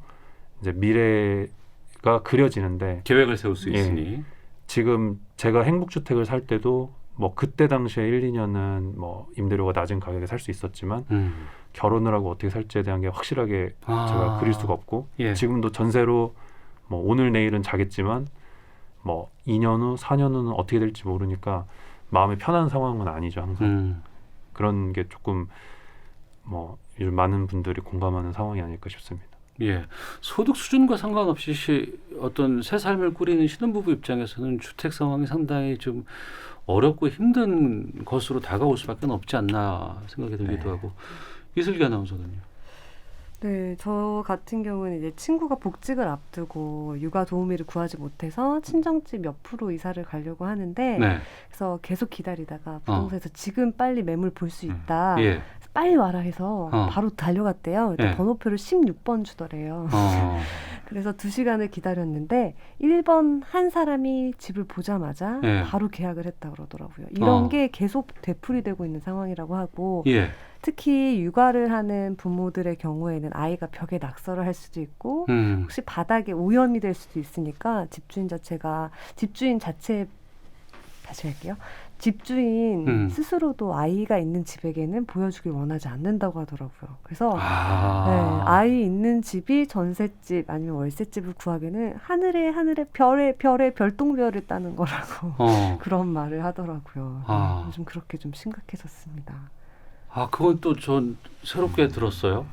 이제 미래가 그려지는데 계획을 세울 수 있으니. 지금 제가 행복주택을 살 때도 뭐 그때 당시에 1, 2년은 뭐 임대료가 낮은 가격에 살 수 있었지만 결혼을 하고 어떻게 살지에 대한 게 확실하게 제가 그릴 수가 없고 예. 지금도 전세로 뭐 오늘 내일은 자겠지만 뭐 2년 후, 4년 후는 어떻게 될지 모르니까 마음이 편한 상황은 아니죠 항상. 그런 게 조금 뭐 요즘 많은 분들이 공감하는 상황이 아닐까 싶습니다. 예, 소득 수준과 상관없이 어떤 새 삶을 꾸리는 신혼부부 입장에서는 주택 상황이 상당히 좀 어렵고 힘든 것으로 다가올 수밖에 없지 않나 생각이 들기도 하고. 이슬기 아나운서는요? 네, 저 같은 경우는 이제 친구가 복직을 앞두고 육아 도우미를 구하지 못해서 친정집 옆으로 이사를 가려고 하는데 네. 그래서 계속 기다리다가 부동산에서 지금 빨리 매물 볼 수 있다. 예. 빨리 와라 해서 바로 달려갔대요. 예. 번호표를 16번 주더래요. 그래서 2시간을 기다렸는데 1번 한 사람이 집을 보자마자 예. 바로 계약을 했다 그러더라고요. 이런 게 계속 되풀이되고 있는 상황이라고 하고 예. 특히 육아를 하는 부모들의 경우에는 아이가 벽에 낙서를 할 수도 있고 혹시 바닥에 오염이 될 수도 있으니까 집주인 자체 다시 할게요. 집주인 스스로도 아이가 있는 집에게는 보여주길 원하지 않는다고 하더라고요. 그래서 아이 있는 집이 전셋집 아니면 월세집을 구하기는 하늘에 별에 별똥별을 따는 거라고 그런 말을 하더라고요. 요즘 그렇게 좀 심각해졌습니다. 그건 또 전 새롭게 들었어요.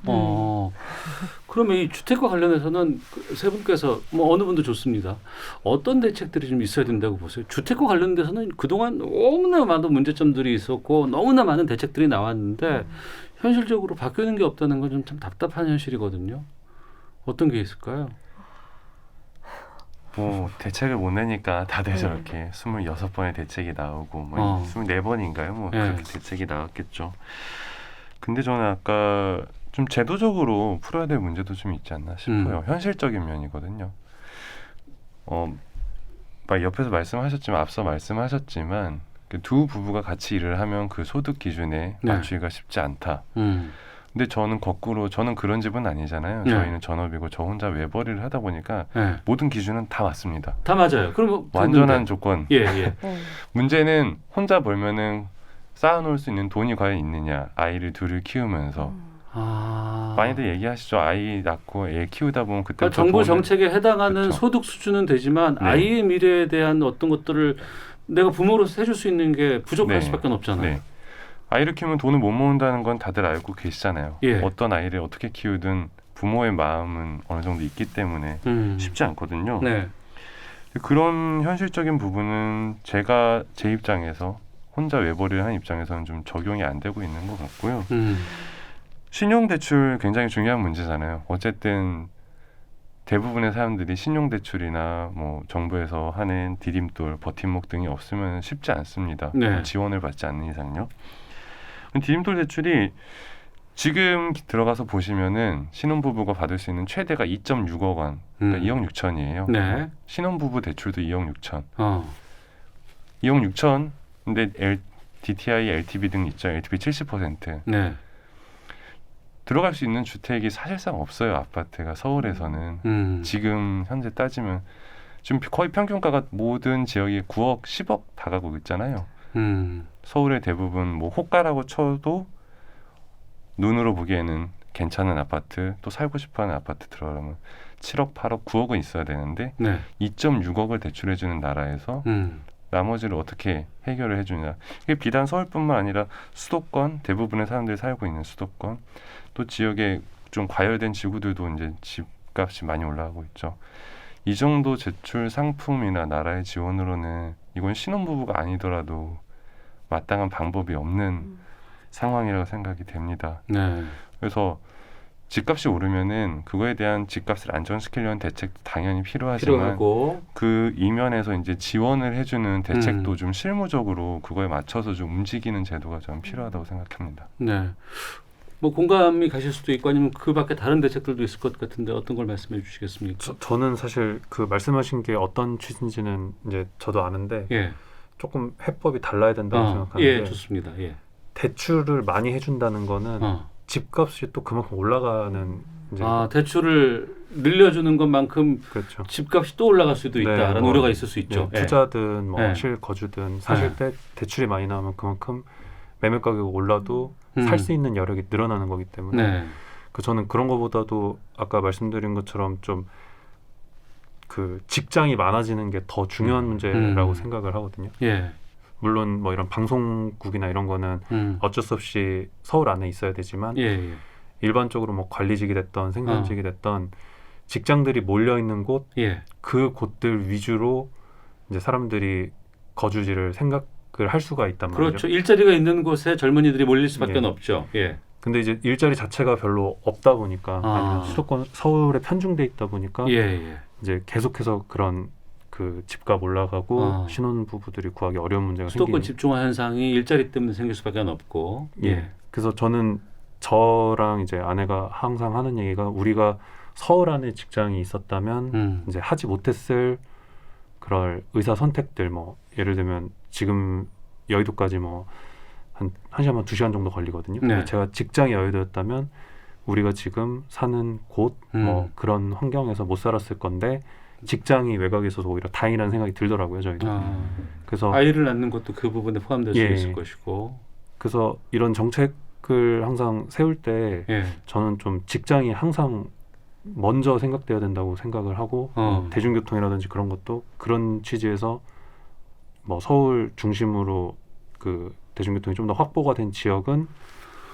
그러면 이 주택과 관련해서는 세 분께서 뭐 어느 분도 좋습니다. 어떤 대책들이 좀 있어야 된다고 보세요? 주택과 관련돼서는 그동안 너무나 많은 문제점들이 있었고 너무나 많은 대책들이 나왔는데 현실적으로 바뀌는 게 없다는 건 좀 참 답답한 현실이거든요. 어떤 게 있을까요? 뭐 대책을 못 내니까 다들 저렇게 26번의 대책이 나오고 뭐 24번인가요? 뭐 그렇게 대책이 나왔겠죠. 근데 저는 아까 좀 제도적으로 풀어야 될 문제도 좀 있지 않나 싶어요. 현실적인 면이거든요. 막 옆에서 말씀하셨지만 앞서 말씀하셨지만 그 두 부부가 같이 일을 하면 그 소득 기준에 맞추기가 쉽지 않다. 근데 저는 거꾸로 저는 그런 집은 아니잖아요. 저희는 전업이고 저 혼자 외벌이를 하다 보니까 모든 기준은 다 맞습니다. 다 맞아요. 그럼 완전한 조건. 예. 문제는 혼자 벌면은 쌓아놓을 수 있는 돈이 과연 있느냐. 아이를 둘을 키우면서. 많이들 얘기하시죠. 아이 낳고 애 키우다 보면 그때 그러니까 정부 정책에 해당하는 그쵸. 소득 수준은 되지만 아이의 미래에 대한 어떤 것들을 내가 부모로서 해줄 수 있는 게 부족할 수밖에 없잖아요. 아이를 키우면 돈을 못 모은다는 건 다들 알고 계시잖아요. 어떤 아이를 어떻게 키우든 부모의 마음은 어느 정도 있기 때문에 쉽지 않거든요. 그런 현실적인 부분은 제가 제 입장에서 혼자 외벌이를 한 입장에서는 좀 적용이 안 되고 있는 것 같고요. 신용대출 굉장히 중요한 문제잖아요. 어쨌든 대부분의 사람들이 신용대출이나 뭐 정부에서 하는 디딤돌, 버팀목 등이 없으면 쉽지 않습니다. 지원을 받지 않는 이상요. 디딤돌 대출이 지금 들어가서 보시면은 신혼부부가 받을 수 있는 최대가 2.6억 원, 그러니까 2억 6천이에요. 네. 신혼부부 대출도 2억 6천. 2억 6천. 근데 DTI, LTV 등 있죠. LTV 70%. 네. 들어갈 수 있는 주택이 사실상 없어요. 아파트가 서울에서는. 지금 현재 따지면 지금 거의 평균가가 모든 지역이 9억, 10억 다 가고 있잖아요. 서울의 대부분 뭐 호가라고 쳐도 눈으로 보기에는 괜찮은 아파트, 또 살고 싶어하는 아파트 들어가면 7억, 8억, 9억은 있어야 되는데 네. 2.6억을 대출해주는 나라에서 나머지를 어떻게 해결을 해주냐. 이게 비단 서울뿐만 아니라 수도권, 대부분의 사람들이 살고 있는 수도권, 또 지역에 좀 과열된 지구들도 이제 집값이 많이 올라가고 있죠. 이 정도 제출 상품이나 나라의 지원으로는 이건 신혼부부가 아니더라도 마땅한 방법이 없는 상황이라고 생각이 됩니다. 네. 그래서 집값이 오르면은 그거에 대한 집값을 안정시키려는 대책도 당연히 필요하지만 필요하고. 그 이면에서 이제 지원을 해주는 대책도 좀 실무적으로 그거에 맞춰서 좀 움직이는 제도가 좀 필요하다고 생각합니다. 네. 뭐 공감이 가실 수도 있고 아니면 그 밖에 다른 대책들도 있을 것 같은데 어떤 걸 말씀해 주시겠습니까? 저는 사실 그 말씀하신 게 어떤 취지인지는 이제 저도 아는데 예. 조금 해법이 달라야 된다고 생각하는데 예, 좋습니다. 예. 대출을 많이 해준다는 거는 집값이 또 그만큼 올라가는 이제 대출을 늘려주는 것만큼 그렇죠. 집값이 또 올라갈 수도 있다라는 네, 뭐, 우려가 있을 수 있죠. 네, 투자든 뭐 네. 실거주든 사실 때 대출이 많이 나오면 그만큼 매매 가격이 올라도 살 수 있는 여력이 늘어나는 거기 때문에 네. 저는 그런 것보다도 아까 말씀드린 것처럼 좀 그 직장이 많아지는 게 더 중요한 문제라고 생각을 하거든요. 예. 물론 뭐 이런 방송국이나 이런 거는 어쩔 수 없이 서울 안에 있어야 되지만 예. 일반적으로 뭐 관리직이 됐던 생산직이 됐던 직장들이 몰려 있는 곳, 예. 그 곳들 위주로 이제 사람들이 거주지를 생각을 할 수가 있단 말이죠. 그렇죠. 일자리가 있는 곳에 젊은이들이 몰릴 수밖에 없죠. 예. 근데 이제 일자리 자체가 별로 없다 보니까 아니면 수도권 서울에 편중돼 있다 보니까 이제 계속해서 그런 그 집값 올라가고 신혼 부부들이 구하기 어려운 문제가 수도권 생기는. 집중화 현상이 일자리 때문에 생길 수밖에 없고. 예. 그래서 저는 저랑 이제 아내가 항상 하는 얘기가 우리가 서울 안에 직장이 있었다면 이제 하지 못했을 그럴 의사 선택들 뭐 예를 들면 지금 여의도까지 뭐 한 1시간, 2시간 정도 걸리거든요. 네. 제가 직장이 여의도였다면 우리가 지금 사는 곳 뭐 그런 환경에서 못 살았을 건데 직장이 외곽에 있어서 오히려 다행이라는 생각이 들더라고요. 저희도. 그래서 아이를 낳는 것도 그 부분에 포함될 수 있을 것이고. 그래서 이런 정책을 항상 세울 때 저는 좀 직장이 항상 먼저 생각돼야 된다고 생각을 하고 대중교통이라든지 그런 것도 그런 취지에서 뭐 서울 중심으로 그 대중교통이 좀 더 확보가 된 지역은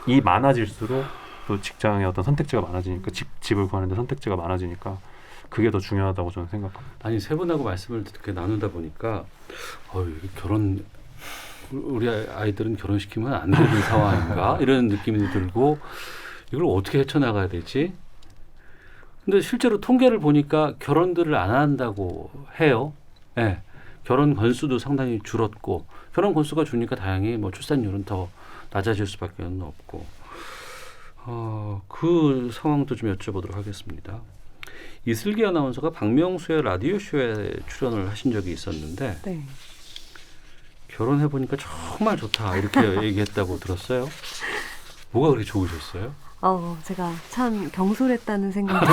이 많아질수록 또 직장의 어떤 선택지가 많아지니까 집을 구하는데 선택지가 많아지니까 그게 더 중요하다고 저는 생각합니다. 아니 세 분하고 말씀을 이렇게 나누다 보니까 결혼 우리 아이들은 결혼시키면 안 되는 상황인가 이런 느낌이 들고 이걸 어떻게 헤쳐나가야 되지? 근데 실제로 통계를 보니까 결혼들을 안 한다고 해요. 네. 결혼 건수도 상당히 줄었고 결혼 건수가 주니까 다행히 뭐 출산율은 더 낮아질 수밖에 없고 그 상황도 좀 여쭤보도록 하겠습니다. 이슬기 아나운서가 박명수의 라디오 쇼에 출연을 하신 적이 있었는데 네. 결혼해 보니까 정말 좋다 이렇게 얘기했다고 들었어요. 뭐가 그렇게 좋으셨어요? 제가 참 경솔했다는 생각이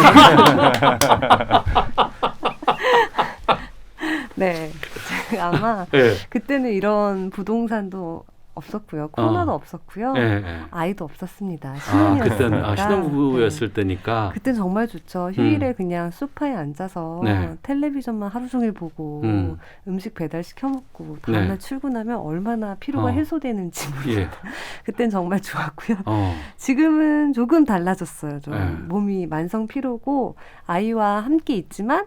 네, 아마 그때는 이런 부동산도 없었고요, 코로나도 없었고요, 아이도 없었습니다. 신혼이었으니까. 신혼부부였을 때니까. 그때는 정말 좋죠. 휴일에 그냥 소파에 앉아서 텔레비전만 하루 종일 보고 음식 배달 시켜 먹고 다음날 출근하면 얼마나 피로가 해소되는지 그때는 정말 좋았고요. 지금은 조금 달라졌어요. 좀 몸이 만성 피로고 아이와 함께 있지만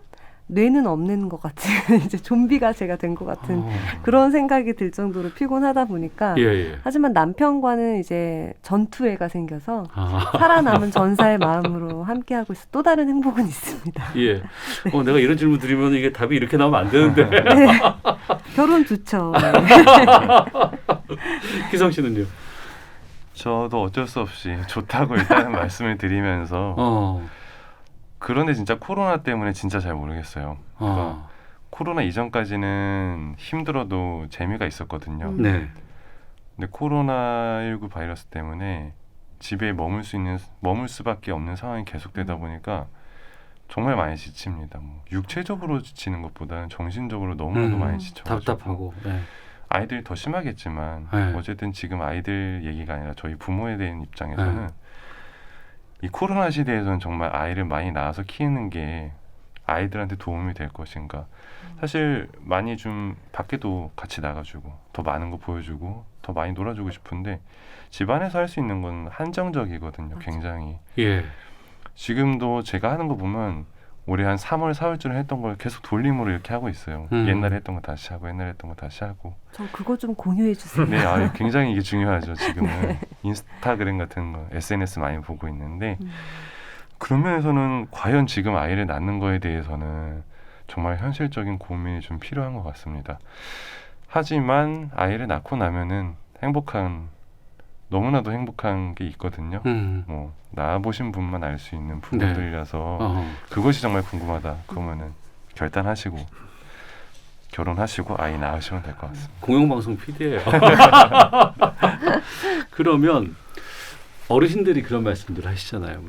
뇌는 없는 것 같은 이제 좀비가 제가 된 것 같은 그런 생각이 들 정도로 피곤하다 보니까 하지만 남편과는 이제 전투애가 생겨서 살아남은 전사의 마음으로 함께하고 있어 또 다른 행복은 있습니다. 예. 내가 이런 질문 드리면 이게 답이 이렇게 나오면 안 되는데. 네. 결혼 좋죠. 기성 씨는요? 저도 어쩔 수 없이 좋다고 일단은 말씀을 드리면서 그런데 진짜 코로나 때문에 진짜 잘 모르겠어요. 그러니까 코로나 이전까지는 힘들어도 재미가 있었거든요. 네. 근데 코로나19 바이러스 때문에 집에 머물 수밖에 없는 상황이 계속되다 보니까 정말 많이 지칩니다. 뭐 육체적으로 지치는 것보다는 정신적으로 너무나도 많이 지쳐가지고 답답하고 네. 아이들이 더 심하겠지만 네. 어쨌든 지금 아이들 얘기가 아니라 저희 부모에 대한 입장에서는 이 코로나 시대에서는 정말 아이를 많이 낳아서 키우는 게 아이들한테 도움이 될 것인가. 사실 많이 좀 밖에도 같이 나가주고 더 많은 거 보여주고 더 많이 놀아주고 싶은데 집안에서 할 수 있는 건 한정적이거든요. 굉장히. 예. 지금도 제가 하는 거 보면 올해 한 3월, 4월쯤에 했던 걸 계속 돌림으로 이렇게 하고 있어요. 옛날에 했던 거 다시 하고 옛날에 했던 거 다시 하고. 저 그거 좀 공유해 주세요. 네, 굉장히 이게 중요하죠. 지금은 네. 인스타그램 같은 거 SNS 많이 보고 있는데 그런 면에서는 과연 지금 아이를 낳는 거에 대해서는 정말 현실적인 고민이 좀 필요한 것 같습니다. 하지만 아이를 낳고 나면은 너무나도 행복한 게 있거든요. 뭐 낳아보신 분만 알 수 있는 부분들이라서 네. 그것이 정말 궁금하다. 그러면은 결단하시고 결혼하시고 아이 낳으시면 될 것 같습니다. 공영방송 PD예요. 그러면 어르신들이 그런 말씀들 하시잖아요.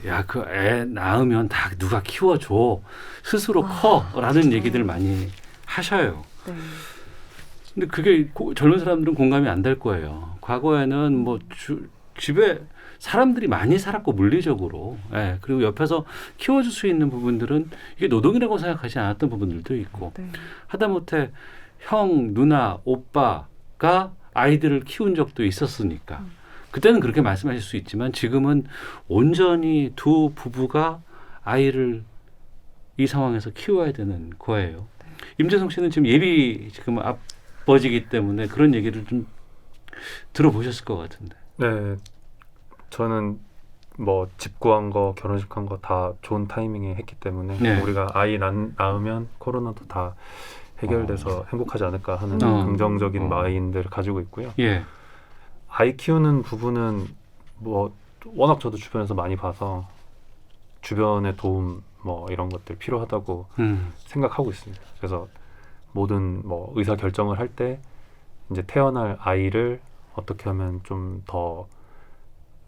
야, 그 애 낳으면 다 누가 키워줘. 스스로 커라는 얘기들 많이 하셔요. 네. 근데 그게 젊은 사람들은 공감이 안 될 거예요. 과거에는 뭐 집에 사람들이 많이 살았고 물리적으로 그리고 옆에서 키워줄 수 있는 부분들은 이게 노동이라고 생각하지 않았던 부분들도 있고 네. 하다못해 형, 누나, 오빠가 아이들을 키운 적도 있었으니까 그때는 그렇게 말씀하실 수 있지만 지금은 온전히 두 부부가 아이를 이 상황에서 키워야 되는 거예요. 임재성 씨는 지금 지금 아버지이기 때문에 그런 얘기를 좀 들어보셨을 것 같은데. 네, 저는 뭐 집 구한 거, 결혼식 한 거 다 좋은 타이밍에 했기 때문에 네. 우리가 아이 낳으면 코로나도 다 해결돼서 행복하지 않을까 하는 긍정적인 마인드를 가지고 있고요. 예. 아이 키우는 부분은 뭐 워낙 저도 주변에서 많이 봐서 주변의 도움 뭐 이런 것들 필요하다고 생각하고 있습니다. 그래서 모든 뭐 의사 결정을 할 때 이제 태어날 아이를 어떻게 하면 좀 더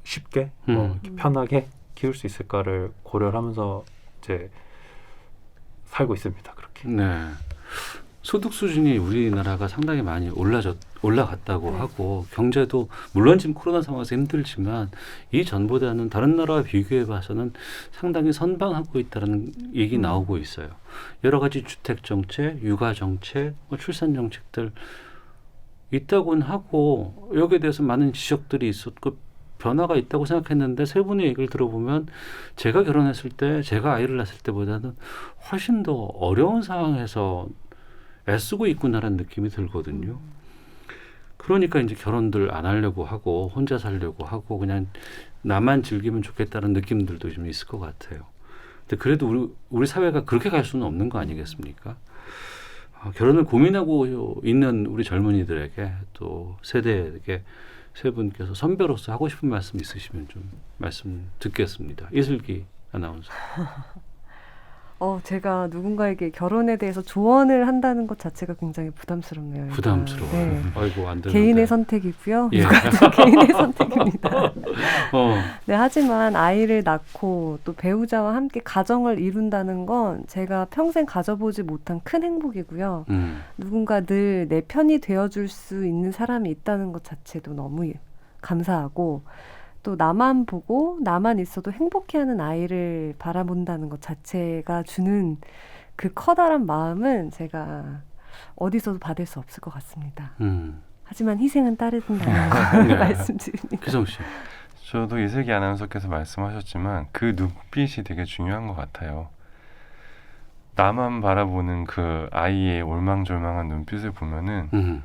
쉽게 뭐 이렇게 편하게 키울 수 있을까를 고려를 하면서 이제 살고 있습니다. 그렇게. 네. 소득 수준이 우리나라가 상당히 많이 올라갔다고 하고 경제도 물론 지금 코로나 상황에서 힘들지만 이전보다는 다른 나라와 비교해 봐서는 상당히 선방하고 있다는 얘기 나오고 있어요. 여러 가지 주택 정책, 육아 정책, 출산 정책들 있다고는 하고 여기에 대해서 많은 지적들이 있었고 변화가 있다고 생각했는데 세 분의 얘기를 들어보면 제가 결혼했을 때 제가 아이를 낳았을 때보다는 훨씬 더 어려운 상황에서 애쓰고 있구나라는 느낌이 들거든요. 그러니까 이제 결혼들 안 하려고 하고 혼자 살려고 하고 그냥 나만 즐기면 좋겠다는 느낌들도 좀 있을 것 같아요. 근데 그래도 우리 사회가 그렇게 갈 수는 없는 거 아니겠습니까? 결혼을 고민하고 있는 우리 젊은이들에게 또 세대에게 세 분께서 선배로서 하고 싶은 말씀 있으시면 좀 말씀 듣겠습니다. 이슬기 아나운서. 제가 누군가에게 결혼에 대해서 조언을 한다는 것 자체가 굉장히 부담스럽네요. 일단. 부담스러워요. 네. 아이고 안 되는데. 개인의 선택이고요. 예. 개인의 선택입니다. 네, 하지만 아이를 낳고 또 배우자와 함께 가정을 이룬다는 건 제가 평생 가져보지 못한 큰 행복이고요. 누군가 늘 내 편이 되어줄 수 있는 사람이 있다는 것 자체도 너무 감사하고 또 나만 보고 나만 있어도 행복해하는 아이를 바라본다는 것 자체가 주는 그 커다란 마음은 제가 어디서도 받을 수 없을 것 같습니다. 하지만 희생은 따른다는 걸 네. 말씀드립니다. 기성 씨. 저도 이슬기 아나운서께서 말씀하셨지만 그 눈빛이 되게 중요한 것 같아요. 나만 바라보는 그 아이의 올망졸망한 눈빛을 보면은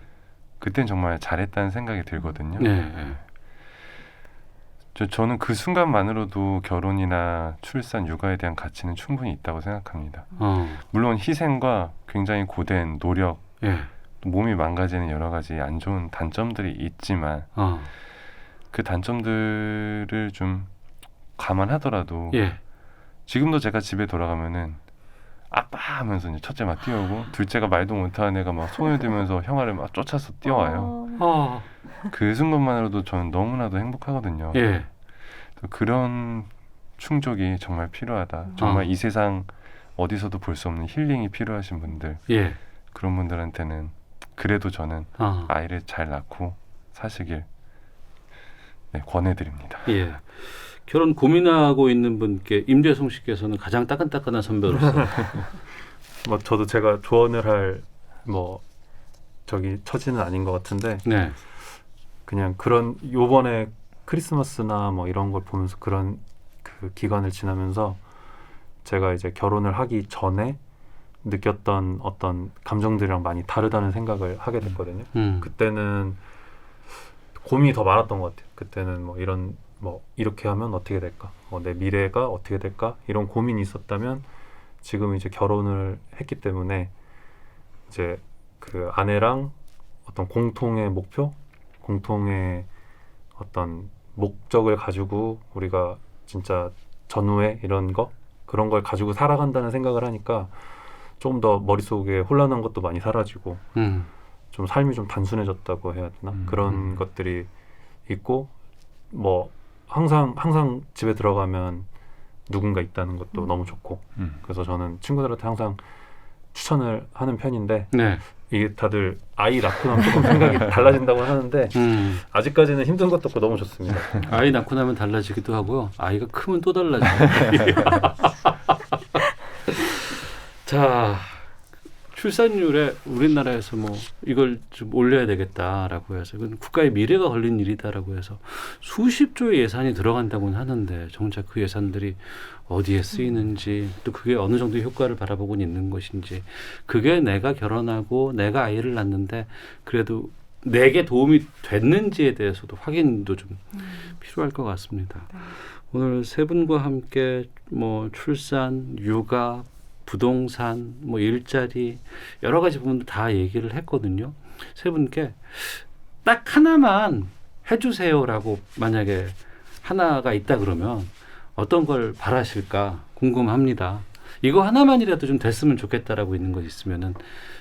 그땐 정말 잘했다는 생각이 들거든요. 네. 저는 그 순간만으로도 결혼이나 출산, 육아에 대한 가치는 충분히 있다고 생각합니다. 물론 희생과 굉장히 고된 노력, 또 몸이 망가지는 여러 가지 안 좋은 단점들이 있지만 그 단점들을 좀 감안하더라도 예. 지금도 제가 집에 돌아가면은 아빠 하면서 이제 첫째 막 뛰어오고 둘째가 말도 못하는 애가 막 손을 들면서 형아를 막 쫓아서 뛰어와요. 그 순간만으로도 저는 너무나도 행복하거든요. 예. 그런 충족이 정말 필요하다. 정말 이 세상 어디서도 볼 수 없는 힐링이 필요하신 분들, 예. 그런 분들한테는 그래도 저는 아이를 잘 낳고 사시길 네, 권해드립니다. 예. 결혼 고민하고 있는 분께 임재성 씨께서는 가장 따끈따끈한 선배로서 뭐 저도 제가 조언을 할 뭐 저기 처지는 아닌 것 같은데 네. 그냥 그런 요번에 크리스마스나 뭐 이런 걸 보면서 그런 그 기간을 지나면서 제가 이제 결혼을 하기 전에 느꼈던 어떤 감정들이랑 많이 다르다는 생각을 하게 됐거든요. 그때는 고민이 더 많았던 것 같아요. 그때는 뭐 이런 뭐 이렇게 하면 어떻게 될까? 뭐 내 미래가 어떻게 될까? 이런 고민이 있었다면 지금 이제 결혼을 했기 때문에 이제 그 아내랑 어떤 공통의 목표, 공통의 어떤 목적을 가지고 우리가 진짜 전후에 이런 거 그런 걸 가지고 살아간다는 생각을 하니까 좀 더 머릿속에 혼란한 것도 많이 사라지고 좀 삶이 좀 단순해졌다고 해야 되나? 그런 것들이 있고 뭐 항상 집에 들어가면 누군가 있다는 것도 너무 좋고 그래서 저는 친구들한테 항상 추천을 하는 편인데 네. 이게 다들 아이 낳고 나면 조금 생각이 달라진다고 하는데 아직까지는 힘든 것도 없고 너무 좋습니다. 아이 낳고 나면 달라지기도 하고요. 아이가 크면 또 달라져요. 자, 출산율에 우리나라에서 뭐 이걸 좀 올려야 되겠다라고 해서 이건 국가의 미래가 걸린 일이다라고 해서 수십 조의 예산이 들어간다고는 하는데 정작 그 예산들이 어디에 쓰이는지 또 그게 어느 정도 효과를 바라보고 있는 것인지 그게 내가 결혼하고 내가 아이를 낳는데 그래도 내게 도움이 됐는지에 대해서도 확인도 좀 필요할 것 같습니다. 오늘 세 분과 함께 뭐 출산, 육아, 부동산, 뭐 일자리 여러 가지 부분들 다 얘기를 했거든요. 세 분께 딱 하나만 해주세요라고 만약에 하나가 있다 그러면 어떤 걸 바라실까 궁금합니다. 이거 하나만이라도 좀 됐으면 좋겠다라고 있는 것 있으면은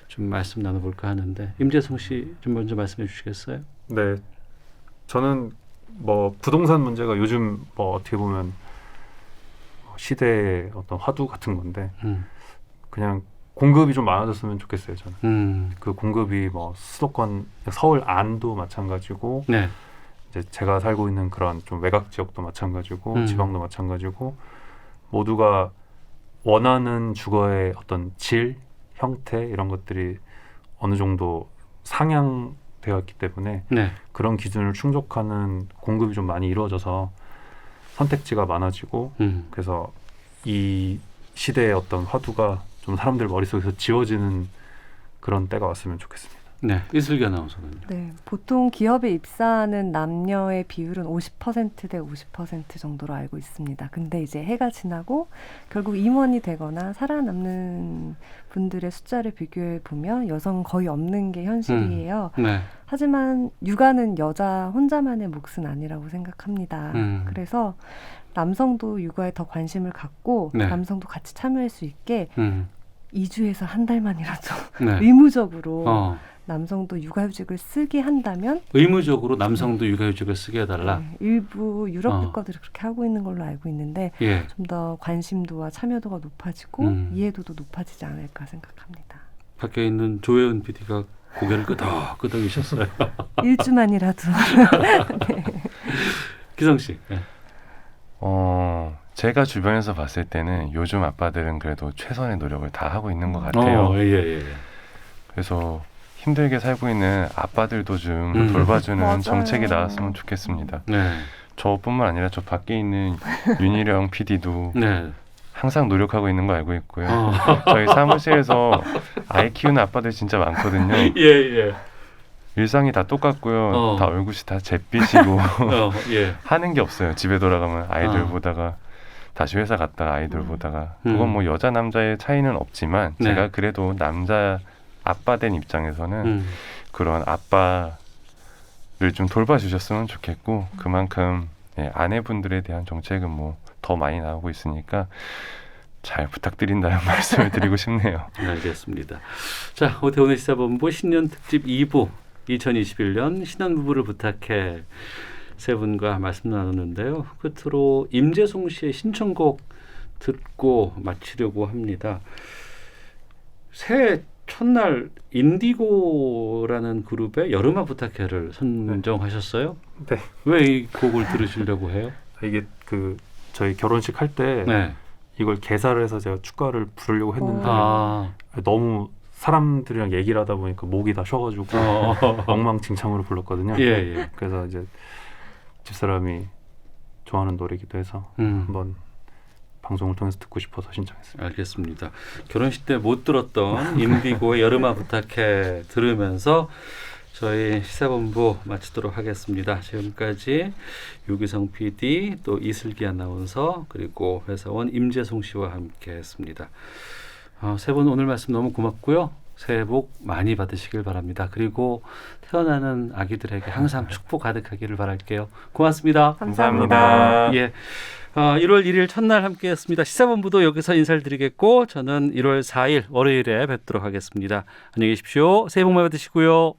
좀 말씀 나눠볼까 하는데 임재성 씨 좀 먼저 말씀해 주시겠어요? 네, 저는 뭐 부동산 문제가 요즘 뭐 어떻게 보면 시대의 어떤 화두 같은 건데 그냥 공급이 좀 많아졌으면 좋겠어요. 저는 그 공급이 뭐 수도권 서울 안도 마찬가지고 네. 이제 제가 살고 있는 그런 좀 외곽 지역도 마찬가지고 지방도 마찬가지고 모두가 원하는 주거의 어떤 질, 형태 이런 것들이 어느 정도 상향되어 있기 때문에 네. 그런 기준을 충족하는 공급이 좀 많이 이루어져서 선택지가 많아지고 그래서 이 시대의 어떤 화두가 좀 사람들 머릿속에서 지워지는 그런 때가 왔으면 좋겠습니다. 네, 이슬기 아나운서는요. 네, 보통 기업에 입사하는 남녀의 비율은 50%대 50% 정도로 알고 있습니다. 근데 이제 해가 지나고 결국 임원이 되거나 살아남는 분들의 숫자를 비교해 보면 여성 거의 없는 게 현실이에요. 네. 하지만 육아는 여자 혼자만의 몫은 아니라고 생각합니다. 그래서 남성도 육아에 더 관심을 갖고 네. 남성도 같이 참여할 수 있게 2주에서 한 달만이라도 네. 의무적으로 남성도 육아휴직을 쓰게 한다면 의무적으로 남성도 육아휴직을 쓰게 해달라. 네, 일부 유럽 국가들이 그렇게 하고 있는 걸로 알고 있는데 예. 좀 더 관심도와 참여도가 높아지고 이해도도 높아지지 않을까 생각합니다. 밖에 있는 조혜은 PD가 고개를 끄덕이셨어요. 1주만이라도. 네. 기성 씨. 네. 제가 주변에서 봤을 때는 요즘 아빠들은 그래도 최선의 노력을 다 하고 있는 것 같아요. 예. 그래서 힘들게 살고 있는 아빠들도 좀 돌봐주는 맞아요. 정책이 나왔으면 좋겠습니다. 네. 저뿐만 아니라 저 밖에 있는 윤희령 PD도 네. 항상 노력하고 있는 거 알고 있고요. 저희 사무실에서 아이 키우는 아빠들 진짜 많거든요. 예. 일상이 다 똑같고요. 다 얼굴이 다 잿빛이고 예. 하는 게 없어요. 집에 돌아가면 아이들 보다가 다시 회사 갔다가 아이들 보다가 그건 뭐 여자 남자의 차이는 없지만 네. 제가 그래도 남자 아빠 된 입장에서는 그런 아빠 좀 돌봐주셨으면 좋겠고 그만큼 아내분들에 대한 정책은 뭐 더 많이 나오고 있으니까 잘 부탁드린다는 말씀을 드리고 싶네요. 알겠습니다. 자, 오태훈의 시사본부 신년 특집 2부 2021년 신혼부부를 부탁해 세 분과 말씀 나눴는데요. 끝으로 임재송 씨의 신청곡 듣고 마치려고 합니다. 새해 첫날 인디고라는 그룹의 여름아 부탁해를 선정하셨어요? 네. 왜 이 곡을 들으시려고 해요? 이게 저희 결혼식 할 때 이걸 개사를 해서 제가 축가를 부르려고 했는데 너무 사람들이랑 얘기를 하다 보니까 목이 다 쉬어가지고 엉망진창으로 불렀거든요. 그래서 이제 집사람이 좋아하는 노래이기도 해서 한번 방송을 통해서 듣고 싶어서 신청했습니다. 알겠습니다. 결혼식 때 못 들었던 인디고의 여름아 부탁해 들으면서 저희 시사본부 마치도록 하겠습니다. 지금까지 유기성 PD, 또 이슬기 아나운서, 그리고 회사원 임재송 씨와 함께했습니다. 세 분 오늘 말씀 너무 고맙고요. 새해 복 많이 받으시길 바랍니다. 그리고 태어나는 아기들에게 항상 축복 가득하기를 바랄게요. 고맙습니다. 감사합니다. 1월 1일 첫날 함께했습니다. 시사본부도 여기서 인사를 드리겠고 저는 1월 4일 월요일에 뵙도록 하겠습니다. 안녕히 계십시오. 새해 복 많이 받으시고요.